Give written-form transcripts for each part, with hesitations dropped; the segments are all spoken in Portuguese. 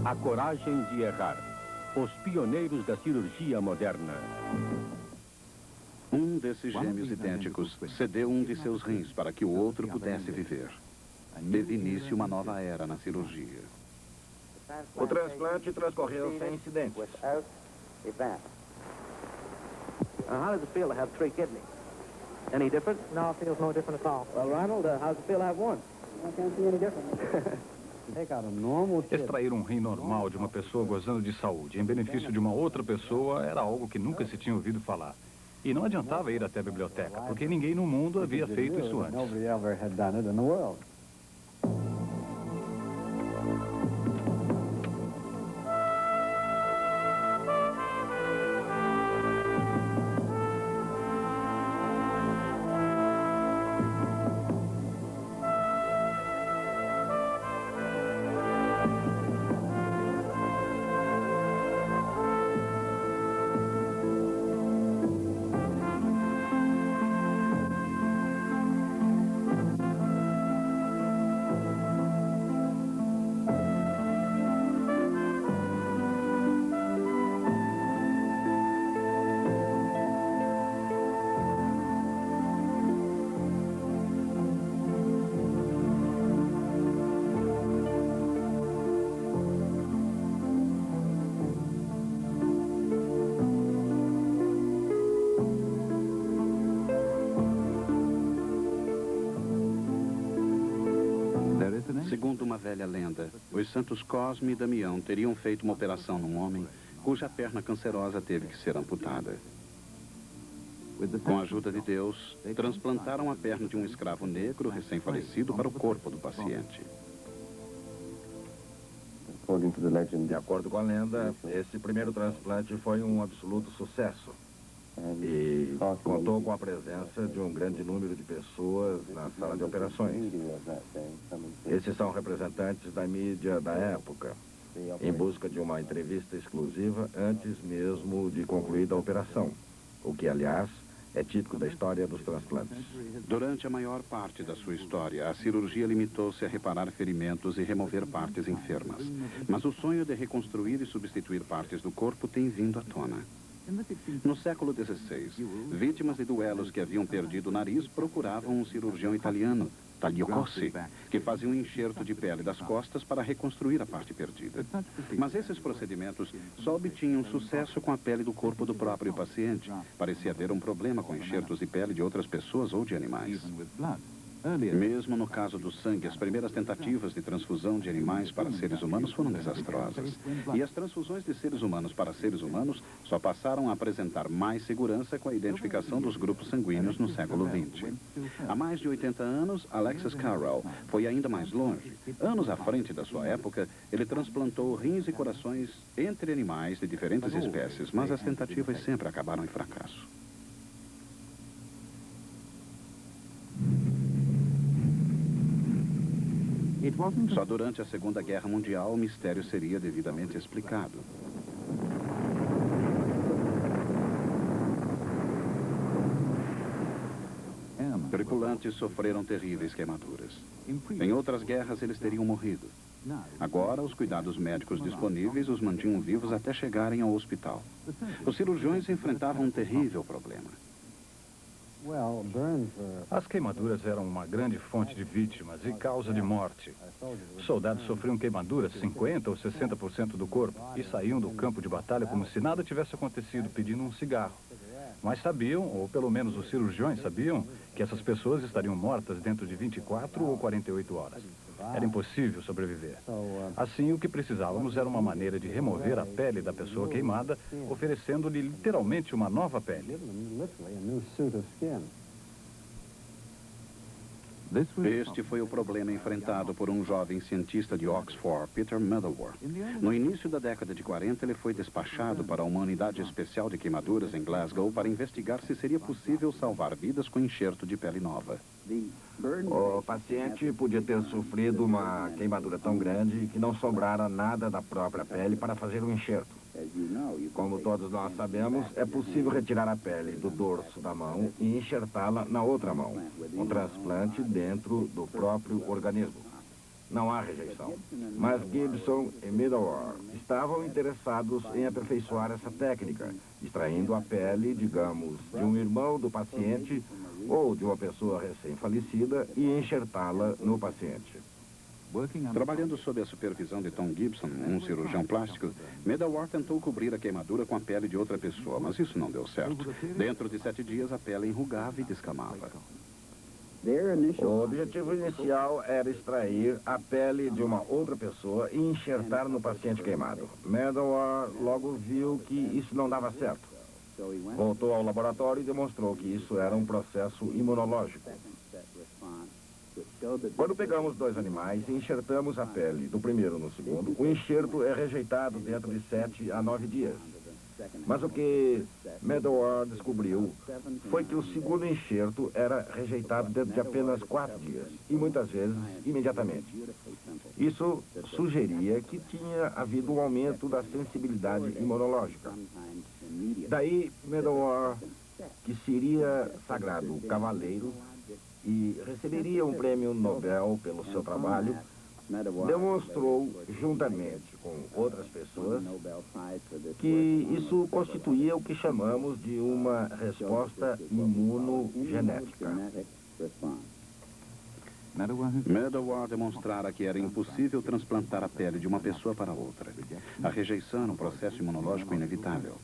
A coragem de errar. Os pioneiros da cirurgia moderna. Um desses gêmeos idênticos cedeu um de seus rins para que o outro pudesse viver. Teve início uma nova era na cirurgia. O transplante transcorreu sem incidentes. How does it feel to have 3 kidneys? Any different? No, it feels no different at all. Well, Ronald, how does it feel to have 1? I can't see any difference. Extrair um rim normal de uma pessoa gozando de saúde em benefício de uma outra pessoa era algo que nunca se tinha ouvido falar. E não adiantava ir até a biblioteca, porque ninguém no mundo havia feito isso antes. Segundo uma velha lenda, os santos Cosme e Damião teriam feito uma operação num homem cuja perna cancerosa teve que ser amputada. Com a ajuda de Deus, transplantaram a perna de um escravo negro recém-falecido para o corpo do paciente. De acordo com a lenda, esse primeiro transplante foi um absoluto sucesso. E contou com a presença de um grande número de pessoas na sala de operações. Esses são representantes da mídia da época, em busca de uma entrevista exclusiva antes mesmo de concluída a operação, o que, aliás, é típico da história dos transplantes. Durante a maior parte da sua história, a cirurgia limitou-se a reparar ferimentos e remover partes enfermas. Mas o sonho de reconstruir e substituir partes do corpo tem vindo à tona. No século XVI, vítimas de duelos que haviam perdido o nariz procuravam um cirurgião italiano, Taglio Cossi, que fazia um enxerto de pele das costas para reconstruir a parte perdida. Mas esses procedimentos só obtinham sucesso com a pele do corpo do próprio paciente. Parecia haver um problema com enxertos de pele de outras pessoas ou de animais. Mesmo no caso do sangue, as primeiras tentativas de transfusão de animais para seres humanos foram desastrosas. E as transfusões de seres humanos para seres humanos só passaram a apresentar mais segurança com a identificação dos grupos sanguíneos no século XX. Há mais de 80 anos, Alexis Carrel foi ainda mais longe. Anos à frente da sua época, ele transplantou rins e corações entre animais de diferentes espécies, mas as tentativas sempre acabaram em fracasso. Só durante a Segunda Guerra Mundial o mistério seria devidamente explicado. Tripulantes sofreram terríveis queimaduras. Em outras guerras eles teriam morrido. Agora, os cuidados médicos disponíveis os mantinham vivos até chegarem ao hospital. Os cirurgiões enfrentavam um terrível problema. As queimaduras eram uma grande fonte de vítimas e causa de morte. Os soldados sofriam queimaduras 50% ou 60% do corpo e saíam do campo de batalha como se nada tivesse acontecido, pedindo um cigarro. Mas sabiam, ou pelo menos os cirurgiões sabiam, que essas pessoas estariam mortas dentro de 24 ou 48 horas. Era impossível sobreviver. Assim, o que precisávamos era uma maneira de remover a pele da pessoa queimada, oferecendo-lhe literalmente uma nova pele. Este foi o problema enfrentado por um jovem cientista de Oxford, Peter Meadowworth. No início da década de 40, ele foi despachado para uma unidade especial de queimaduras em Glasgow para investigar se seria possível salvar vidas com enxerto de pele nova. O paciente podia ter sofrido uma queimadura tão grande que não sobrara nada da própria pele para fazer o enxerto. Como todos nós sabemos, é possível retirar a pele do dorso da mão e enxertá-la na outra mão. Um transplante dentro do próprio organismo. não há rejeição. Mas Gibson e Meadower estavam interessados em aperfeiçoar essa técnica, extraindo a pele, digamos, de um irmão do paciente ou de uma pessoa recém-falecida e enxertá-la no paciente. Trabalhando sob a supervisão de Tom Gibson, um cirurgião plástico, Meadower tentou cobrir a queimadura com a pele de outra pessoa, mas isso não deu certo. Dentro de 7 dias, a pele enrugava e descamava. O objetivo inicial era extrair a pele de uma outra pessoa e enxertar no paciente queimado. Meadower logo viu que isso não dava certo. Voltou ao laboratório e demonstrou que isso era um processo imunológico. Quando pegamos 2 animais e enxertamos a pele do primeiro no segundo, o enxerto é rejeitado dentro de 7 a 9 dias. Mas o que Meadower descobriu foi que o segundo enxerto era rejeitado dentro de apenas 4 dias, e muitas vezes imediatamente. Isso sugeria que tinha havido um aumento da sensibilidade imunológica. Daí, Meadower, que seria sagrado cavaleiro e receberia um prêmio Nobel pelo seu trabalho, demonstrou, juntamente com outras pessoas, que isso constituía o que chamamos de uma resposta imunogenética. Meadower demonstrara que era impossível transplantar a pele de uma pessoa para outra. A rejeição era um processo imunológico inevitável.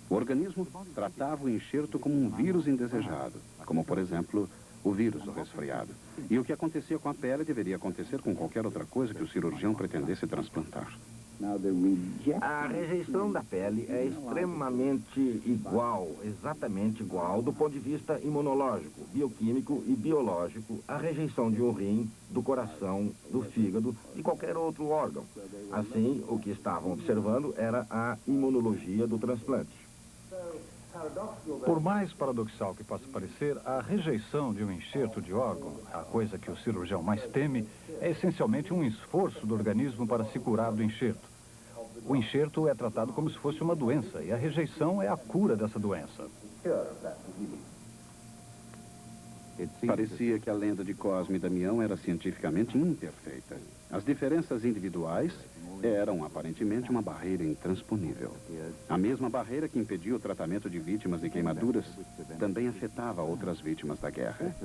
O organismo tratava o enxerto como um vírus indesejado, como, por exemplo, o vírus do resfriado. E o que acontecia com a pele deveria acontecer com qualquer outra coisa que o cirurgião pretendesse transplantar. A rejeição da pele é extremamente igual, exatamente igual, do ponto de vista imunológico, bioquímico e biológico, à rejeição de um rim, do coração, do fígado e qualquer outro órgão. Assim, o que estavam observando era a imunologia do transplante. Por mais paradoxal que possa parecer, a rejeição de um enxerto de órgão, a coisa que o cirurgião mais teme, é essencialmente um esforço do organismo para se curar do enxerto. O enxerto é tratado como se fosse uma doença, e a rejeição é a cura dessa doença. Parecia que a lenda de Cosme e Damião era cientificamente imperfeita. As diferenças individuais eram, aparentemente, uma barreira intransponível. A mesma barreira que impedia o tratamento de vítimas de queimaduras também afetava outras vítimas da guerra.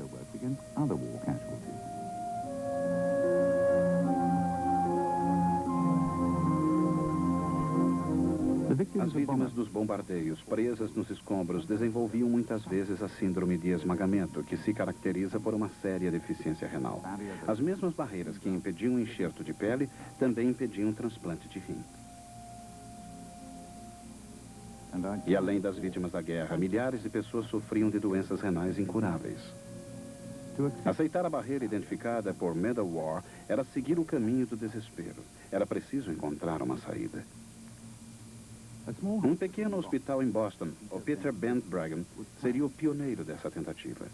As vítimas dos bombardeios, presas nos escombros, desenvolviam muitas vezes a síndrome de esmagamento, que se caracteriza por uma séria deficiência renal. As mesmas barreiras que impediam o enxerto de pele também impediam o transplante de rim. E além das vítimas da guerra, milhares de pessoas sofriam de doenças renais incuráveis. Aceitar a barreira identificada por Meadower era seguir o caminho do desespero. Era preciso encontrar uma saída. Um pequeno hospital em Boston, o Peter Bent Brigham, seria o pioneiro dessa tentativa.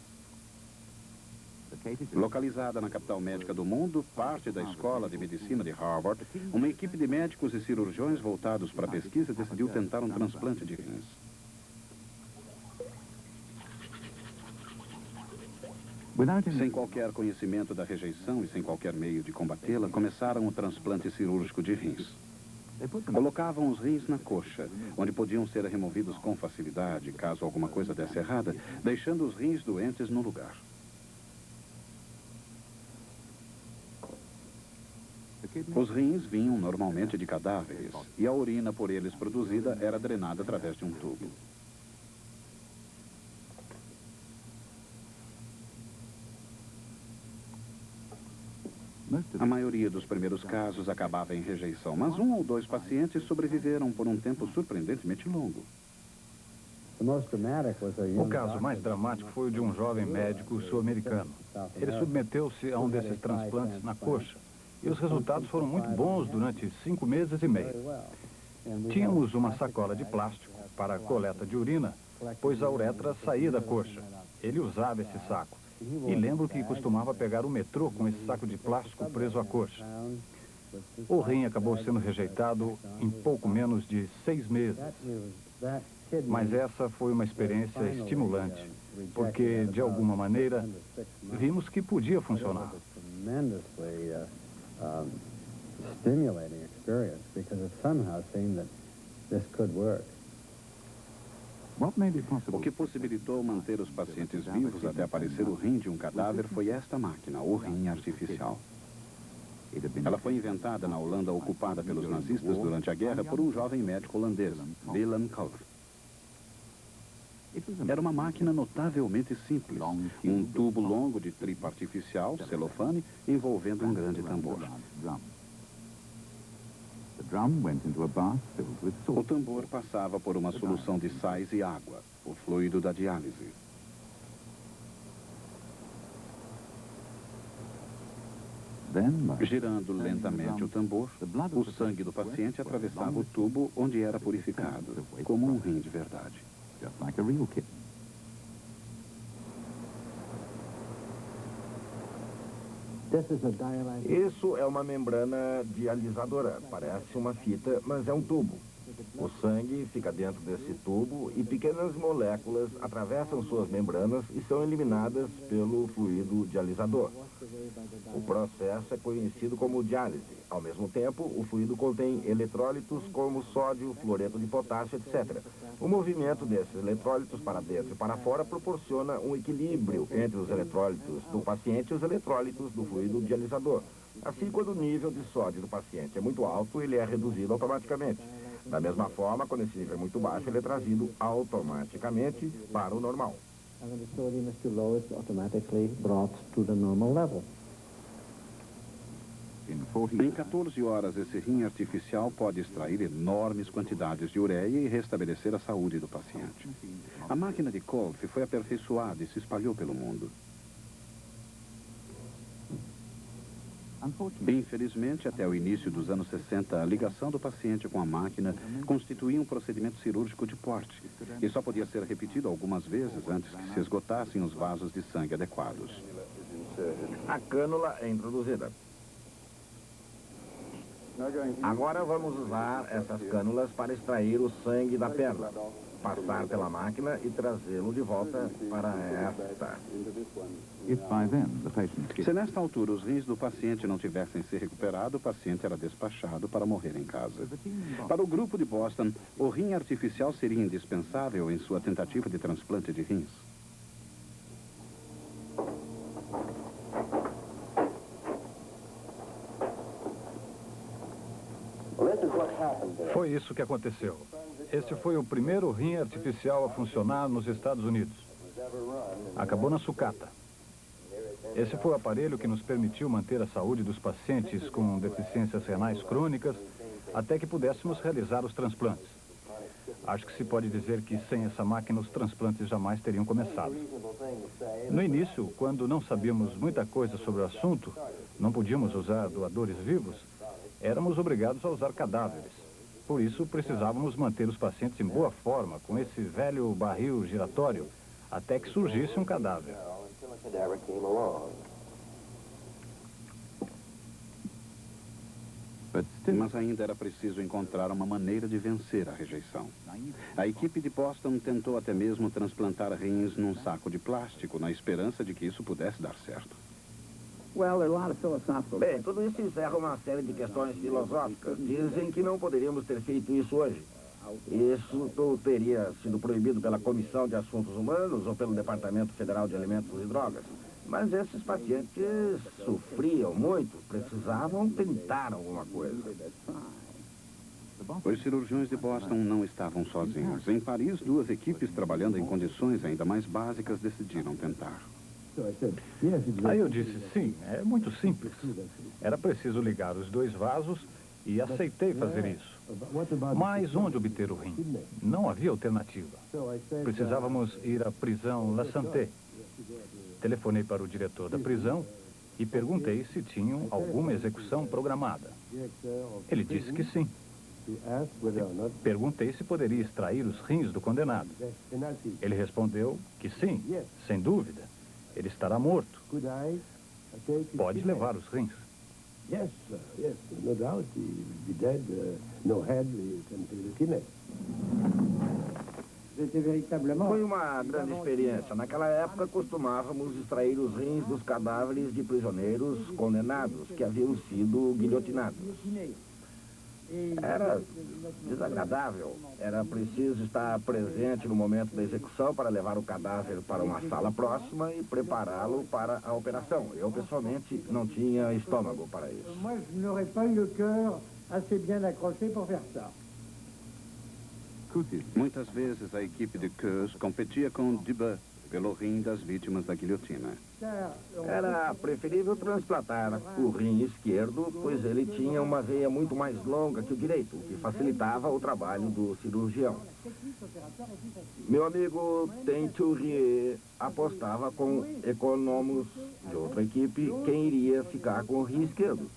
Localizada na capital médica do mundo, parte da Escola de Medicina de Harvard, uma equipe de médicos e cirurgiões voltados para a pesquisa decidiu tentar um transplante de rins. Sem qualquer conhecimento da rejeição e sem qualquer meio de combatê-la, começaram o transplante cirúrgico de rins. Colocavam os rins na coxa, onde podiam ser removidos com facilidade, caso alguma coisa desse errada, deixando os rins doentes no lugar. Os rins vinham normalmente de cadáveres, e a urina por eles produzida era drenada através de um tubo. A maioria dos primeiros casos acabava em rejeição, mas 1 ou 2 pacientes sobreviveram por um tempo surpreendentemente longo. O caso mais dramático foi o de um jovem médico sul-americano. Ele submeteu-se a um desses transplantes na coxa, e os resultados foram muito bons durante 5 meses e meio. Tínhamos uma sacola de plástico para a coleta de urina, pois a uretra saía da coxa. Ele usava esse saco. E lembro que costumava pegar o metrô com esse saco de plástico preso à coxa. O rim acabou sendo rejeitado em pouco menos de 6 meses. Mas essa foi uma experiência estimulante, porque, de alguma maneira, vimos que podia funcionar. stimulating experience because it somehow seemed that this could work. O que possibilitou manter os pacientes vivos até aparecer o rim de um cadáver foi esta máquina, o rim artificial. Ela foi inventada na Holanda ocupada pelos nazistas durante a guerra por um jovem médico holandês, Willem Kalf. Era uma máquina notavelmente simples, um tubo longo de tripa artificial, celofane, envolvendo um grande tambor. O tambor passava por uma solução de sais e água, o fluido da diálise. Girando lentamente o tambor, o sangue do paciente atravessava o tubo onde era purificado, como um rim de verdade. Isso é uma membrana dialisadora. Parece uma fita, mas é um tubo. O sangue fica dentro desse tubo e pequenas moléculas atravessam suas membranas e são eliminadas pelo fluido dialisador. O processo é conhecido como diálise. Ao mesmo tempo, o fluido contém eletrólitos como sódio, fluoreto de potássio, etc. O movimento desses eletrólitos para dentro e para fora proporciona um equilíbrio entre os eletrólitos do paciente e os eletrólitos do fluido dialisador. Assim, quando o nível de sódio do paciente é muito alto, ele é reduzido automaticamente. Da mesma forma, quando esse nível é muito baixo, ele é trazido automaticamente para o normal. And when the sodium is too low, it's automatically brought to the normal level. Em 14 horas, esse rim artificial pode extrair enormes quantidades de ureia e restabelecer a saúde do paciente. A máquina de Kolf foi aperfeiçoada e se espalhou pelo mundo. Infelizmente, até o início dos anos 60, a ligação do paciente com a máquina constituía um procedimento cirúrgico de porte e só podia ser repetido algumas vezes antes que se esgotassem os vasos de sangue adequados. A cânula é introduzida. Agora vamos usar essas cânulas para extrair o sangue da perna, passar pela máquina e trazê-lo de volta para esta. Se nesta altura os rins do paciente não tivessem se recuperado, o paciente era despachado para morrer em casa. Para o grupo de Boston, o rim artificial seria indispensável em sua tentativa de transplante de rins. Foi isso que aconteceu. Este foi o primeiro rim artificial a funcionar nos Estados Unidos. Acabou na sucata. Esse foi o aparelho que nos permitiu manter a saúde dos pacientes com deficiências renais crônicas até que pudéssemos realizar os transplantes. Acho que se pode dizer que sem essa máquina os transplantes jamais teriam começado. No início, quando não sabíamos muita coisa sobre o assunto, não podíamos usar doadores vivos, éramos obrigados a usar cadáveres. Por isso, precisávamos manter os pacientes em boa forma, com esse velho barril giratório, até que surgisse um cadáver. Mas ainda era preciso encontrar uma maneira de vencer a rejeição. A equipe de Boston tentou até mesmo transplantar rins num saco de plástico, na esperança de que isso pudesse dar certo. Bem, tudo isso encerra uma série de questões filosóficas. Dizem que não poderíamos ter feito isso hoje. Isso teria sido proibido pela Comissão de Assuntos Humanos ou pelo Departamento Federal de Alimentos e Drogas. Mas esses pacientes sofriam muito, precisavam tentar alguma coisa. Os cirurgiões de Boston não estavam sozinhos. Em Paris, duas equipes trabalhando em condições ainda mais básicas decidiram tentar. Aí eu disse, sim, é muito simples. Era preciso ligar os dois vasos e aceitei fazer isso. Mas onde obter o rim? Não havia alternativa. Precisávamos ir à prisão La Santé. Telefonei para o diretor da prisão e perguntei se tinham alguma execução programada. Ele disse que sim. Perguntei se poderia extrair os rins do condenado. Ele respondeu que sim, sem dúvida. Ele estará morto. Pode levar os rins. Foi uma grande experiência. Naquela época, costumávamos extrair os rins dos cadáveres de prisioneiros condenados que haviam sido guilhotinados. Era desagradável. Era preciso estar presente no momento da execução para levar o cadáver para uma sala próxima e prepará-lo para a operação. Eu, pessoalmente, não tinha estômago para isso. Muitas vezes a equipe de Keus competia com Dubé pelo rim das vítimas da guilhotina. Era preferível transplantar o rim esquerdo, pois ele tinha uma veia muito mais longa que o direito, o que facilitava o trabalho do cirurgião. Meu amigo Teinturier apostava com econômicos de outra equipe quem iria ficar com o rim esquerdo.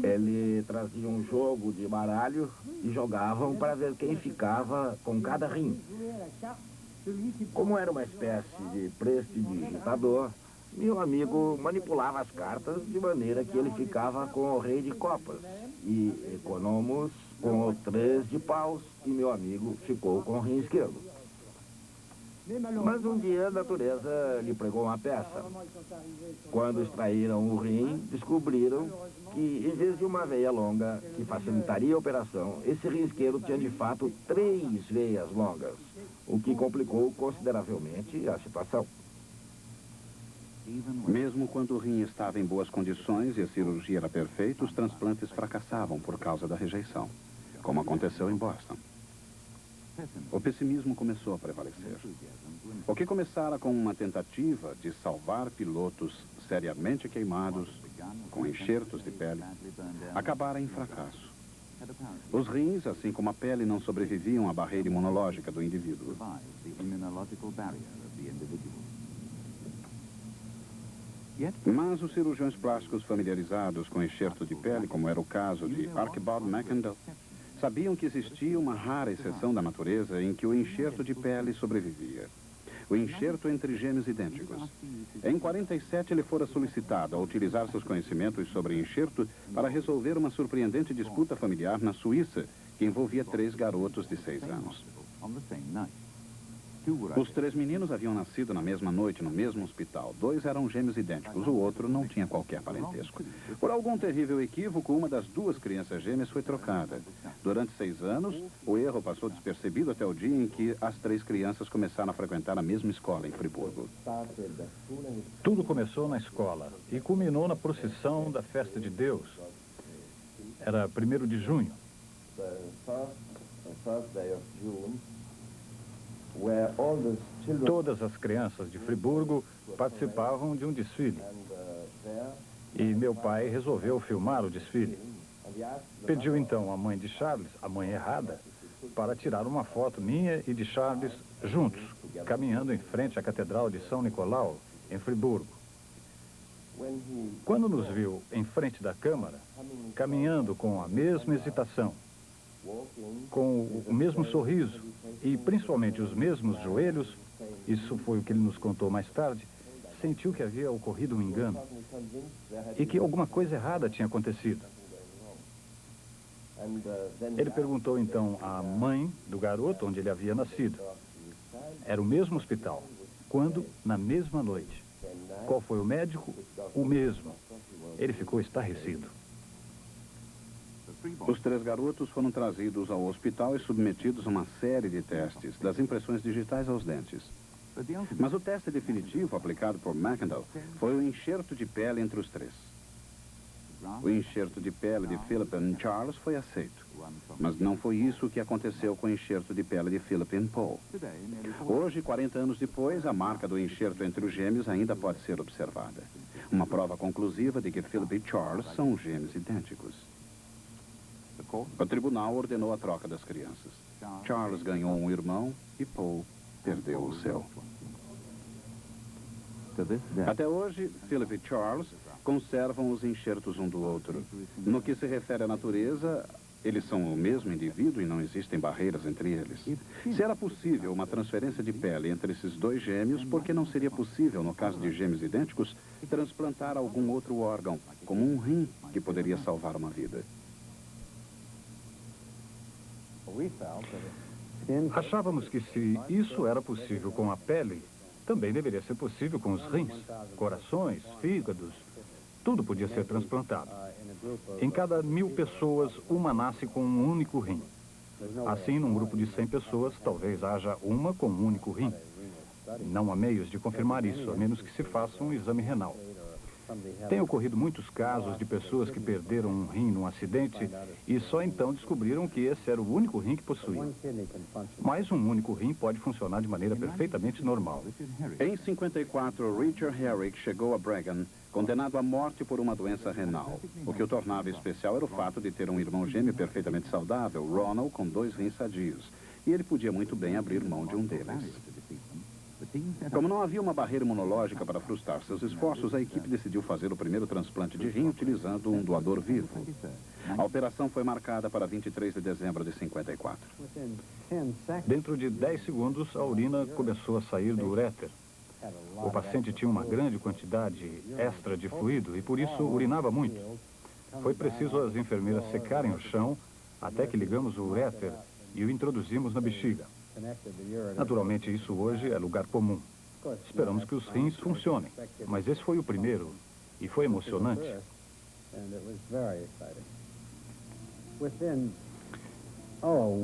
Ele trazia um jogo de baralho e jogavam para ver quem ficava com cada rim. Como era uma espécie de prestidigitador, meu amigo manipulava as cartas de maneira que ele ficava com o rei de copas e econômicos com o 3 de paus e meu amigo ficou com o rim esquerdo. Mas um dia a natureza lhe pregou uma peça. Quando extraíram o rim, descobriram que, em vez de uma veia longa que facilitaria a operação, esse rim esquerdo tinha de fato 3 veias longas, o que complicou consideravelmente a situação. Mesmo quando o rim estava em boas condições e a cirurgia era perfeita, os transplantes fracassavam por causa da rejeição, como aconteceu em Boston. O pessimismo começou a prevalecer. O que começara com uma tentativa de salvar pilotos seriamente queimados, com enxertos de pele, acabara em fracasso. Os rins, assim como a pele, não sobreviviam à barreira imunológica do indivíduo. Mas os cirurgiões plásticos familiarizados com enxerto de pele, como era o caso de Archibald McIndle, sabiam que existia uma rara exceção da natureza em que o enxerto de pele sobrevivia. O enxerto entre gêmeos idênticos. Em 47, ele fora solicitado a utilizar seus conhecimentos sobre enxerto para resolver uma surpreendente disputa familiar na Suíça, que envolvia 3 garotos de 6 anos. Os 3 meninos haviam nascido na mesma noite, no mesmo hospital. 2 eram gêmeos idênticos, o outro não tinha qualquer parentesco. Por algum terrível equívoco, uma das 2 crianças gêmeas foi trocada. Durante 6 anos, o erro passou despercebido até o dia em que as 3 crianças começaram a frequentar a mesma escola em Friburgo. Tudo começou na escola e culminou na procissão da Festa de Deus. Era 1º de junho. Todas as crianças de Friburgo participavam de um desfile. E meu pai resolveu filmar o desfile. Pediu então à mãe de Charles, a mãe errada, para tirar uma foto minha e de Charles juntos, caminhando em frente à Catedral de São Nicolau, em Friburgo. Quando nos viu em frente da Câmara, caminhando com a mesma hesitação, com o mesmo sorriso e principalmente os mesmos joelhos, isso foi o que ele nos contou mais tarde, sentiu que havia ocorrido um engano e que alguma coisa errada tinha acontecido. Ele perguntou então à mãe do garoto onde ele havia nascido. Era o mesmo hospital. Quando? Na mesma noite. Qual foi o médico? O mesmo. Ele ficou estarrecido. Os 3 garotos foram trazidos ao hospital e submetidos a uma série de testes, das impressões digitais aos dentes. Mas o teste definitivo aplicado por McIndle foi o enxerto de pele entre os 3. O enxerto de pele de Philip e Charles foi aceito, mas não foi isso que aconteceu com o enxerto de pele de Philip e Paul. Hoje, 40 anos depois, a marca do enxerto entre os gêmeos ainda pode ser observada. Uma prova conclusiva de que Philip e Charles são gêmeos idênticos. O tribunal ordenou a troca das crianças. Charles ganhou um irmão e Paul perdeu o seu. Até hoje, Philip e Charles conservam os enxertos um do outro. No que se refere à natureza, eles são o mesmo indivíduo e não existem barreiras entre eles. Se era possível uma transferência de pele entre esses 2 gêmeos, por que não seria possível, no caso de gêmeos idênticos, transplantar algum outro órgão, como um rim, que poderia salvar uma vida? Achávamos que se isso era possível com a pele, também deveria ser possível com os rins, corações, fígados. Tudo podia ser transplantado. Em cada 1000 pessoas, uma nasce com um único rim. Assim, num grupo de 100 pessoas, talvez haja uma com um único rim. Não há meios de confirmar isso, a menos que se faça um exame renal. Tem ocorrido muitos casos de pessoas que perderam um rim num acidente e só então descobriram que esse era o único rim que possuíam. Mas um único rim pode funcionar de maneira perfeitamente normal. Em 54, Richard Herrick chegou a Bregan, condenado à morte por uma doença renal. O que o tornava especial era o fato de ter um irmão gêmeo perfeitamente saudável, Ronald, com 2 rins sadios. E ele podia muito bem abrir mão de um deles. Como não havia uma barreira imunológica para frustrar seus esforços, a equipe decidiu fazer o primeiro transplante de rim utilizando um doador vivo. A operação foi marcada para 23 de dezembro de 54. Dentro de 10 segundos, a urina começou a sair do uréter. O paciente tinha uma grande quantidade extra de fluido e, por isso, urinava muito. Foi preciso as enfermeiras secarem o chão até que ligamos o uréter e o introduzimos na bexiga. Naturalmente, isso hoje é lugar comum. Esperamos que os rins funcionem, mas esse foi o primeiro e foi emocionante.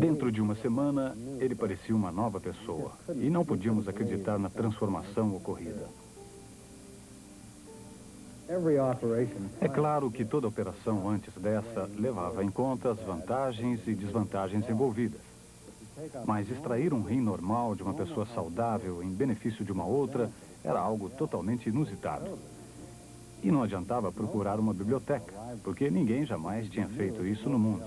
Dentro de uma semana, ele parecia uma nova pessoa e não podíamos acreditar na transformação ocorrida. É claro que toda operação antes dessa levava em conta as vantagens e desvantagens envolvidas. Mas extrair um rim normal de uma pessoa saudável em benefício de uma outra era algo totalmente inusitado. E não adiantava procurar uma biblioteca, porque ninguém jamais tinha feito isso no mundo.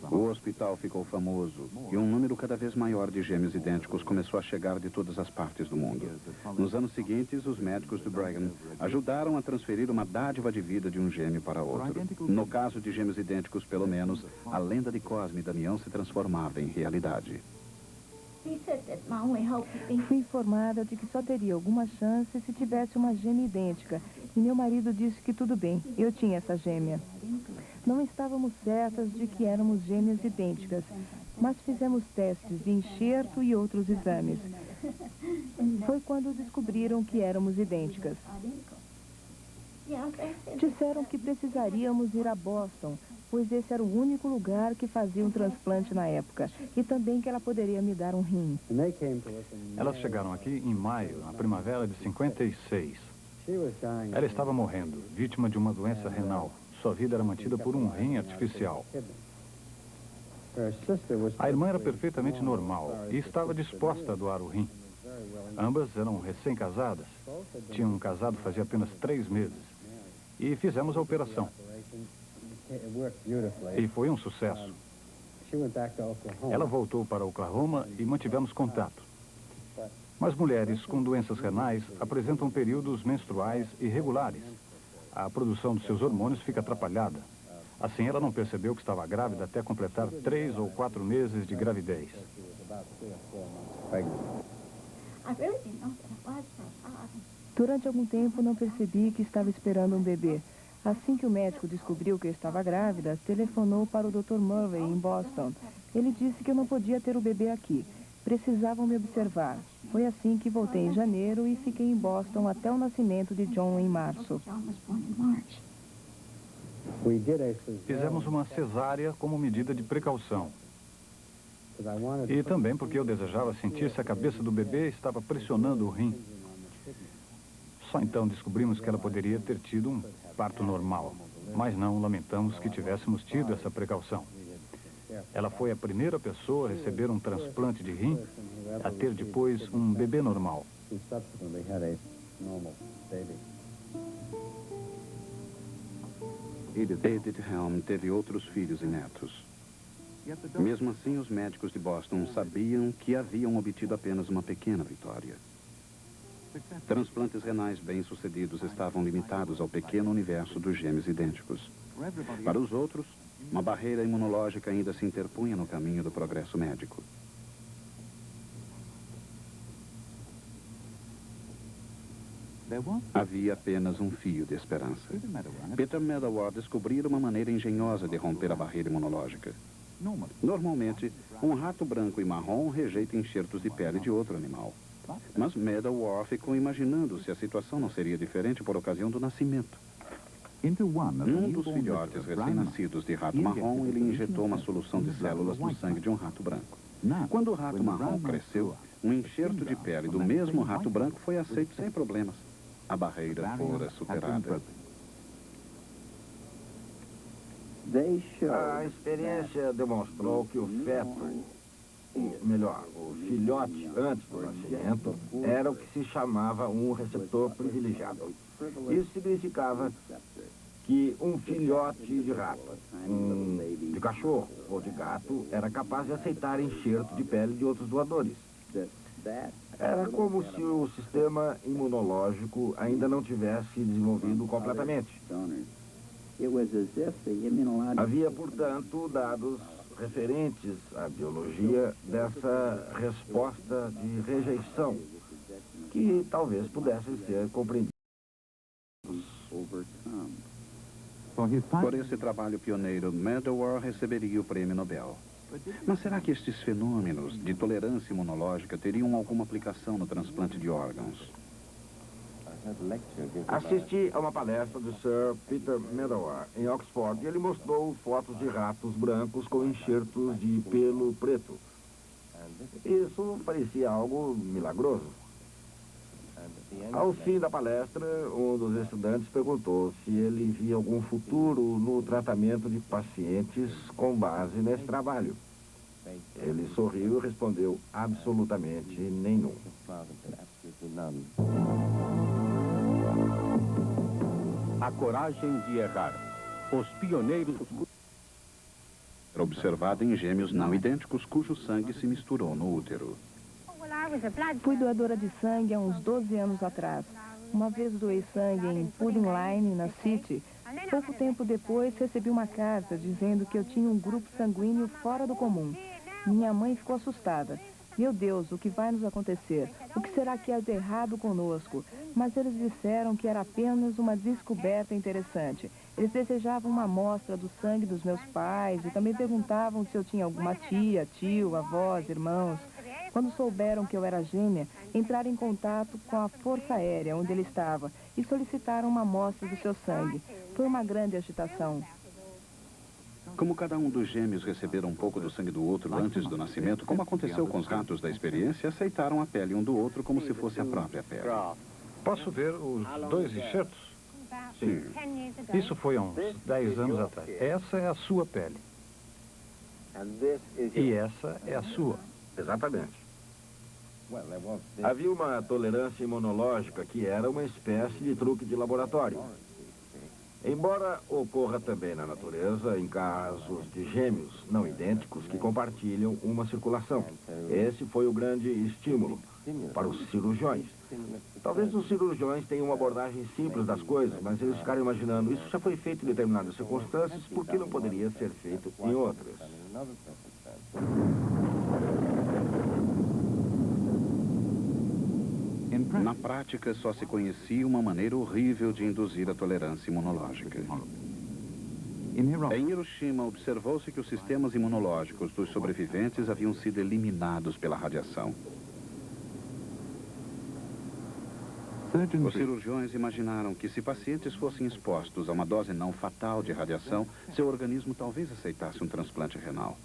O hospital ficou famoso e um número cada vez maior de gêmeos idênticos começou a chegar de todas as partes do mundo. Nos anos seguintes, os médicos do Bregan ajudaram a transferir uma dádiva de vida de um gêmeo para outro. No caso de gêmeos idênticos, pelo menos, a lenda de Cosme e Damião se transformava em realidade. Fui informada de que só teria alguma chance se tivesse uma gêmea idêntica. E meu marido disse que tudo bem, eu tinha essa gêmea. Não estávamos certas de que éramos gêmeas idênticas, mas fizemos testes de enxerto e outros exames. Foi quando descobriram que éramos idênticas. Disseram que precisaríamos ir a Boston, pois esse era o único lugar que fazia um transplante na época, e também que ela poderia me dar um rim. Elas chegaram aqui em maio, na primavera de 56. Ela estava morrendo, vítima de uma doença renal. Sua vida era mantida por um rim artificial. A irmã era perfeitamente normal e estava disposta a doar o rim. Ambas eram recém-casadas. Tinham casado fazia apenas 3 meses. E fizemos a operação. E foi um sucesso. Ela voltou para Oklahoma e mantivemos contato. Mas mulheres com doenças renais apresentam períodos menstruais irregulares. A produção dos seus hormônios fica atrapalhada. Assim, ela não percebeu que estava grávida até completar 3 ou 4 meses de gravidez. Durante algum tempo, não percebi que estava esperando um bebê. Assim que o médico descobriu que eu estava grávida, telefonou para o Dr. Murray, em Boston. Ele disse que eu não podia ter o bebê aqui. Precisavam me observar. Foi assim que voltei em janeiro e fiquei em Boston até o nascimento de John em março. Fizemos uma cesárea como medida de precaução. E também porque eu desejava sentir se a cabeça do bebê estava pressionando o rim. Só então descobrimos que ela poderia ter tido um parto normal. Mas não lamentamos que tivéssemos tido essa precaução. Ela foi a primeira pessoa a receber um transplante de rim, a ter depois um bebê normal. Edith Helm teve outros filhos e netos. Mesmo assim, os médicos de Boston sabiam que haviam obtido apenas uma pequena vitória. Transplantes renais bem-sucedidos estavam limitados ao pequeno universo dos gêmeos idênticos. Para os outros, uma barreira imunológica ainda se interpunha no caminho do progresso médico. Havia apenas um fio de esperança. Peter Medawar descobriu uma maneira engenhosa de romper a barreira imunológica. Normalmente, um rato branco e marrom rejeita enxertos de pele de outro animal. Mas Medawar ficou imaginando se a situação não seria diferente por ocasião do nascimento. Um dos filhotes recém-nascidos de rato marrom, ele injetou uma solução de células no sangue de um rato branco. Quando o rato marrom cresceu, um enxerto de pele do mesmo rato branco foi aceito sem problemas. A barreira fora superada. A experiência demonstrou que o feto, melhor, o filhote antes do nascimento, era o que se chamava um receptor privilegiado. Isso significava que um filhote de rato, de cachorro ou de gato, era capaz de aceitar enxerto de pele de outros doadores. Era como se o sistema imunológico ainda não tivesse desenvolvido completamente. Havia, portanto, dados referentes à biologia dessa resposta de rejeição, que talvez pudessem ser compreendidos. Por esse trabalho pioneiro, Medawar receberia o prêmio Nobel. Mas será que estes fenômenos de tolerância imunológica teriam alguma aplicação no transplante de órgãos? Assisti a uma palestra do Sir Peter Medawar em Oxford e ele mostrou fotos de ratos brancos com enxertos de pelo preto. Isso parecia algo milagroso. Ao fim da palestra, um dos estudantes perguntou se ele via algum futuro no tratamento de pacientes com base nesse trabalho. Ele sorriu e respondeu: absolutamente nenhum. A coragem de errar. Os pioneiros... Era observado em gêmeos não idênticos cujo sangue se misturou no útero. Fui doadora de sangue há uns 12 anos atrás. Uma vez doei sangue em Pudding Line, na City. Pouco tempo depois, recebi uma carta dizendo que eu tinha um grupo sanguíneo fora do comum. Minha mãe ficou assustada. Meu Deus, o que vai nos acontecer? O que será que há de errado conosco? Mas eles disseram que era apenas uma descoberta interessante. Eles desejavam uma amostra do sangue dos meus pais e também perguntavam se eu tinha alguma tia, tio, avós, irmãos. Quando souberam que eu era gêmea, entraram em contato com a Força Aérea, onde ele estava, e solicitaram uma amostra do seu sangue. Foi uma grande agitação. Como cada um dos gêmeos receberam um pouco do sangue do outro antes do nascimento, como aconteceu com os ratos da experiência, aceitaram a pele um do outro como se fosse a própria pele. Posso ver os dois enxertos? Sim. Isso foi há uns 10 anos atrás. Essa é a sua pele. E essa é a sua. Exatamente. Havia uma tolerância imunológica que era uma espécie de truque de laboratório. Embora ocorra também na natureza em casos de gêmeos não idênticos que compartilham uma circulação. Esse foi o grande estímulo para os cirurgiões. Talvez os cirurgiões tenham uma abordagem simples das coisas, mas eles ficaram imaginando, isso já foi feito em determinadas circunstâncias, por que não poderia ser feito em outras? Na prática, só se conhecia uma maneira horrível de induzir a tolerância imunológica. Em Hiroshima, observou-se que os sistemas imunológicos dos sobreviventes haviam sido eliminados pela radiação. Os cirurgiões imaginaram que se pacientes fossem expostos a uma dose não fatal de radiação, seu organismo talvez aceitasse um transplante renal.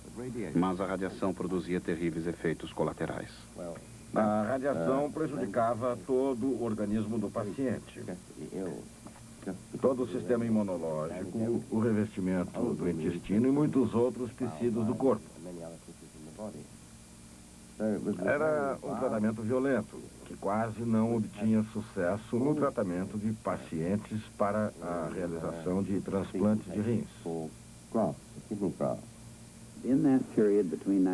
Mas a radiação produzia terríveis efeitos colaterais. A radiação prejudicava todo o organismo do paciente. Todo o sistema imunológico, o revestimento do intestino e muitos outros tecidos do corpo. Era um tratamento violento, que quase não obtinha sucesso no tratamento de pacientes para a realização de transplantes de rins.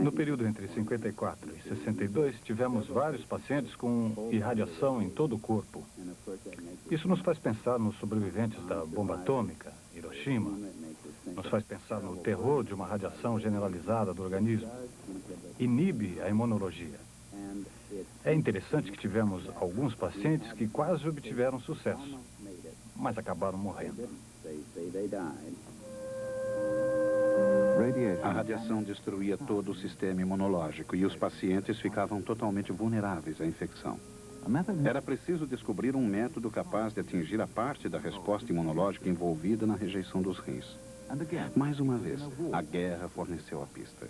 No período entre 54 e 62, tivemos vários pacientes com irradiação em todo o corpo. Isso nos faz pensar nos sobreviventes da bomba atômica, Hiroshima. Nos faz pensar no terror de uma radiação generalizada do organismo. Inibe a imunologia. É interessante que tivemos alguns pacientes que quase obtiveram sucesso, mas acabaram morrendo. A radiação destruía todo o sistema imunológico e os pacientes ficavam totalmente vulneráveis à infecção. Era preciso descobrir um método capaz de atingir a parte da resposta imunológica envolvida na rejeição dos rins. Mais uma vez, a guerra forneceu a pista.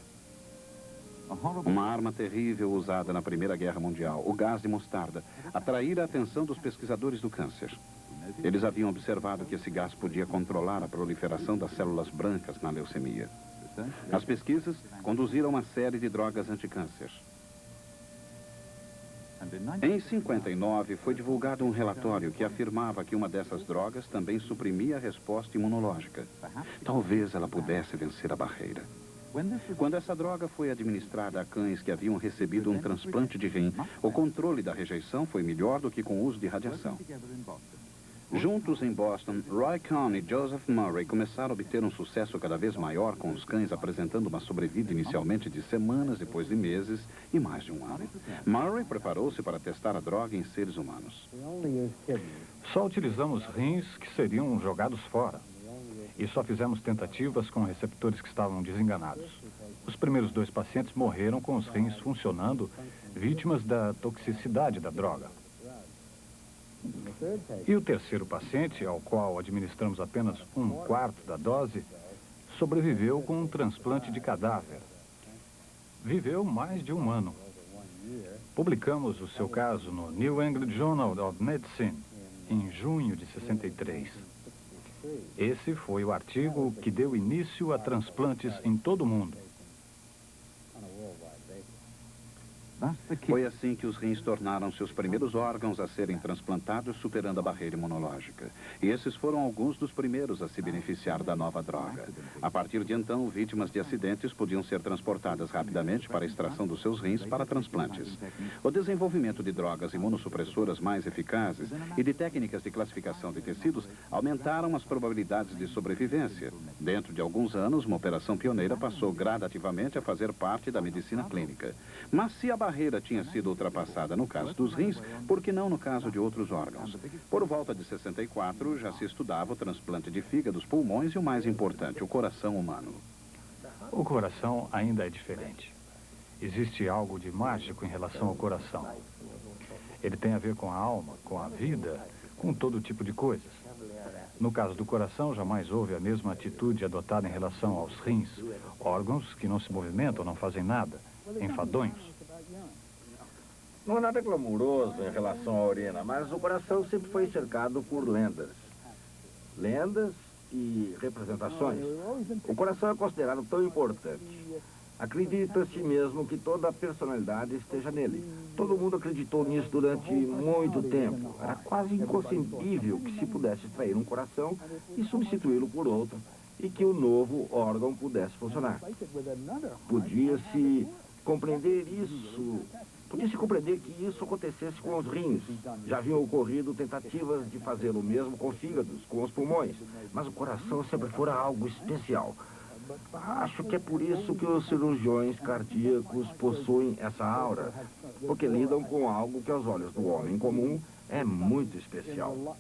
Uma arma terrível usada na Primeira Guerra Mundial, o gás de mostarda, atraíra a atenção dos pesquisadores do câncer. Eles haviam observado que esse gás podia controlar a proliferação das células brancas na leucemia. As pesquisas conduziram a uma série de drogas anticâncer. Em 59, foi divulgado um relatório que afirmava que uma dessas drogas também suprimia a resposta imunológica. Talvez ela pudesse vencer a barreira. Quando essa droga foi administrada a cães que haviam recebido um transplante de rim, o controle da rejeição foi melhor do que com o uso de radiação. Juntos em Boston, Roy Cohn e Joseph Murray começaram a obter um sucesso cada vez maior com os cães apresentando uma sobrevida inicialmente de semanas, depois de meses e mais de um ano. Murray preparou-se para testar a droga em seres humanos. Só utilizamos rins que seriam jogados fora. E só fizemos tentativas com receptores que estavam desenganados. Os primeiros 2 pacientes morreram com os rins funcionando, vítimas da toxicidade da droga. E o terceiro paciente, ao qual administramos apenas 1/4 da dose, sobreviveu com um transplante de cadáver. Viveu mais de 1 ano. Publicamos o seu caso no New England Journal of Medicine, em junho de 63. Esse foi o artigo que deu início a transplantes em todo o mundo. Foi assim que os rins tornaram-se os primeiros órgãos a serem transplantados, superando a barreira imunológica. E esses foram alguns dos primeiros a se beneficiar da nova droga. A partir de então, vítimas de acidentes podiam ser transportadas rapidamente para a extração dos seus rins para transplantes. O desenvolvimento de drogas imunossupressoras mais eficazes e de técnicas de classificação de tecidos aumentaram as probabilidades de sobrevivência. Dentro de alguns anos, uma operação pioneira passou gradativamente a fazer parte da medicina clínica. Mas se a barreira tinha sido ultrapassada no caso dos rins, por que não no caso de outros órgãos? Por volta de 64, já se estudava o transplante de fígados, pulmões e o mais importante, o coração humano. O coração ainda é diferente. Existe algo de mágico em relação ao coração. Ele tem a ver com a alma, com a vida, com todo tipo de coisas. No caso do coração, jamais houve a mesma atitude adotada em relação aos rins, órgãos que não se movimentam, não fazem nada, enfadonhos. Não é nada glamuroso em relação à urina, mas o coração sempre foi cercado por lendas. Lendas e representações. O coração é considerado tão importante. Acredita-se mesmo que toda a personalidade esteja nele. Todo mundo acreditou nisso durante muito tempo. Era quase inconcebível que se pudesse extrair um coração e substituí-lo por outro, e que o novo órgão pudesse funcionar. Podia-se compreender que isso acontecesse com os rins. Já haviam ocorrido tentativas de fazer o mesmo com fígados, com os pulmões, mas o coração sempre fora algo especial. Acho que é por isso que os cirurgiões cardíacos possuem essa aura, porque lidam com algo que aos olhos do homem comum é muito especial.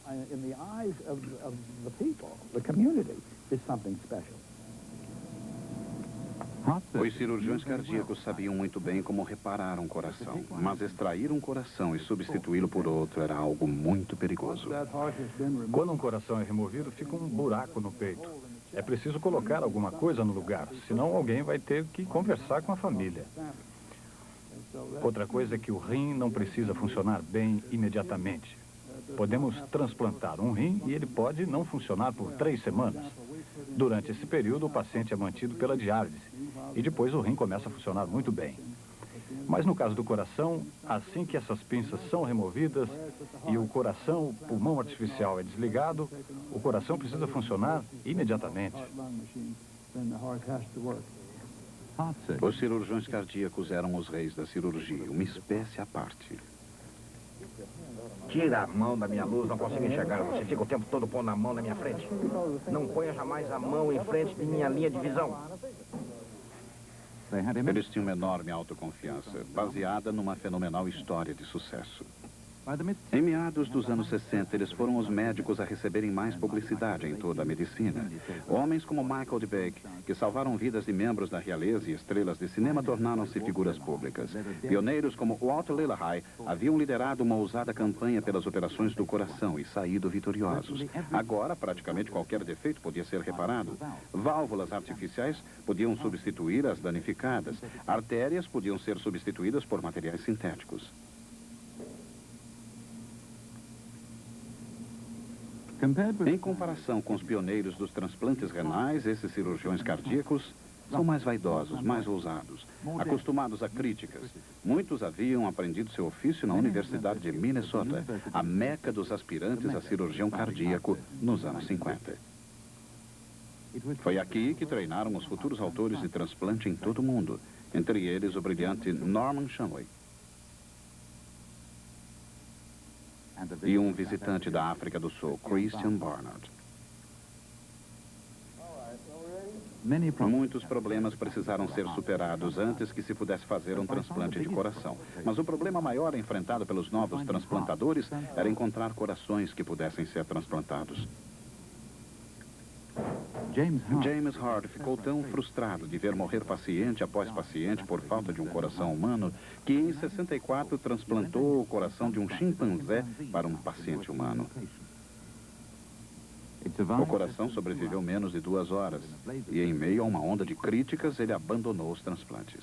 Os cirurgiões cardíacos sabiam muito bem como reparar um coração, mas extrair um coração e substituí-lo por outro era algo muito perigoso. Quando um coração é removido, fica um buraco no peito. É preciso colocar alguma coisa no lugar, senão alguém vai ter que conversar com a família. Outra coisa é que o rim não precisa funcionar bem imediatamente. Podemos transplantar um rim e ele pode não funcionar por 3 semanas. Durante esse período, o paciente é mantido pela diálise e depois o rim começa a funcionar muito bem. Mas no caso do coração, assim que essas pinças são removidas e o coração, o pulmão artificial é desligado, o coração precisa funcionar imediatamente. Os cirurgiões cardíacos eram os reis da cirurgia, uma espécie à parte. Tira a mão da minha luz, não consigo enxergar. Você fica o tempo todo pondo a mão na minha frente. Não ponha jamais a mão em frente de minha linha de visão. Eles tinham uma enorme autoconfiança, baseada numa fenomenal história de sucesso. Em meados dos anos 60, eles foram os médicos a receberem mais publicidade em toda a medicina. Homens como Michael DeBake, que salvaram vidas de membros da realeza e estrelas de cinema, tornaram-se figuras públicas. Pioneiros como Walter Lillehei haviam liderado uma ousada campanha pelas operações do coração e saído vitoriosos. Agora, praticamente qualquer defeito podia ser reparado. Válvulas artificiais podiam substituir as danificadas. Artérias podiam ser substituídas por materiais sintéticos. Em comparação com os pioneiros dos transplantes renais, esses cirurgiões cardíacos são mais vaidosos, mais ousados, acostumados a críticas. Muitos haviam aprendido seu ofício na Universidade de Minnesota, a meca dos aspirantes a cirurgião cardíaco nos anos 50. Foi aqui que treinaram os futuros autores de transplante em todo o mundo, entre eles o brilhante Norman Shumway. E um visitante da África do Sul, Christian Barnard. Muitos problemas precisaram ser superados antes que se pudesse fazer um transplante de coração. Mas o problema maior enfrentado pelos novos transplantadores era encontrar corações que pudessem ser transplantados. James Hart ficou tão frustrado de ver morrer paciente após paciente por falta de um coração humano que em 64 transplantou o coração de um chimpanzé para um paciente humano. O coração sobreviveu menos de 2 horas e em meio a uma onda de críticas ele abandonou os transplantes.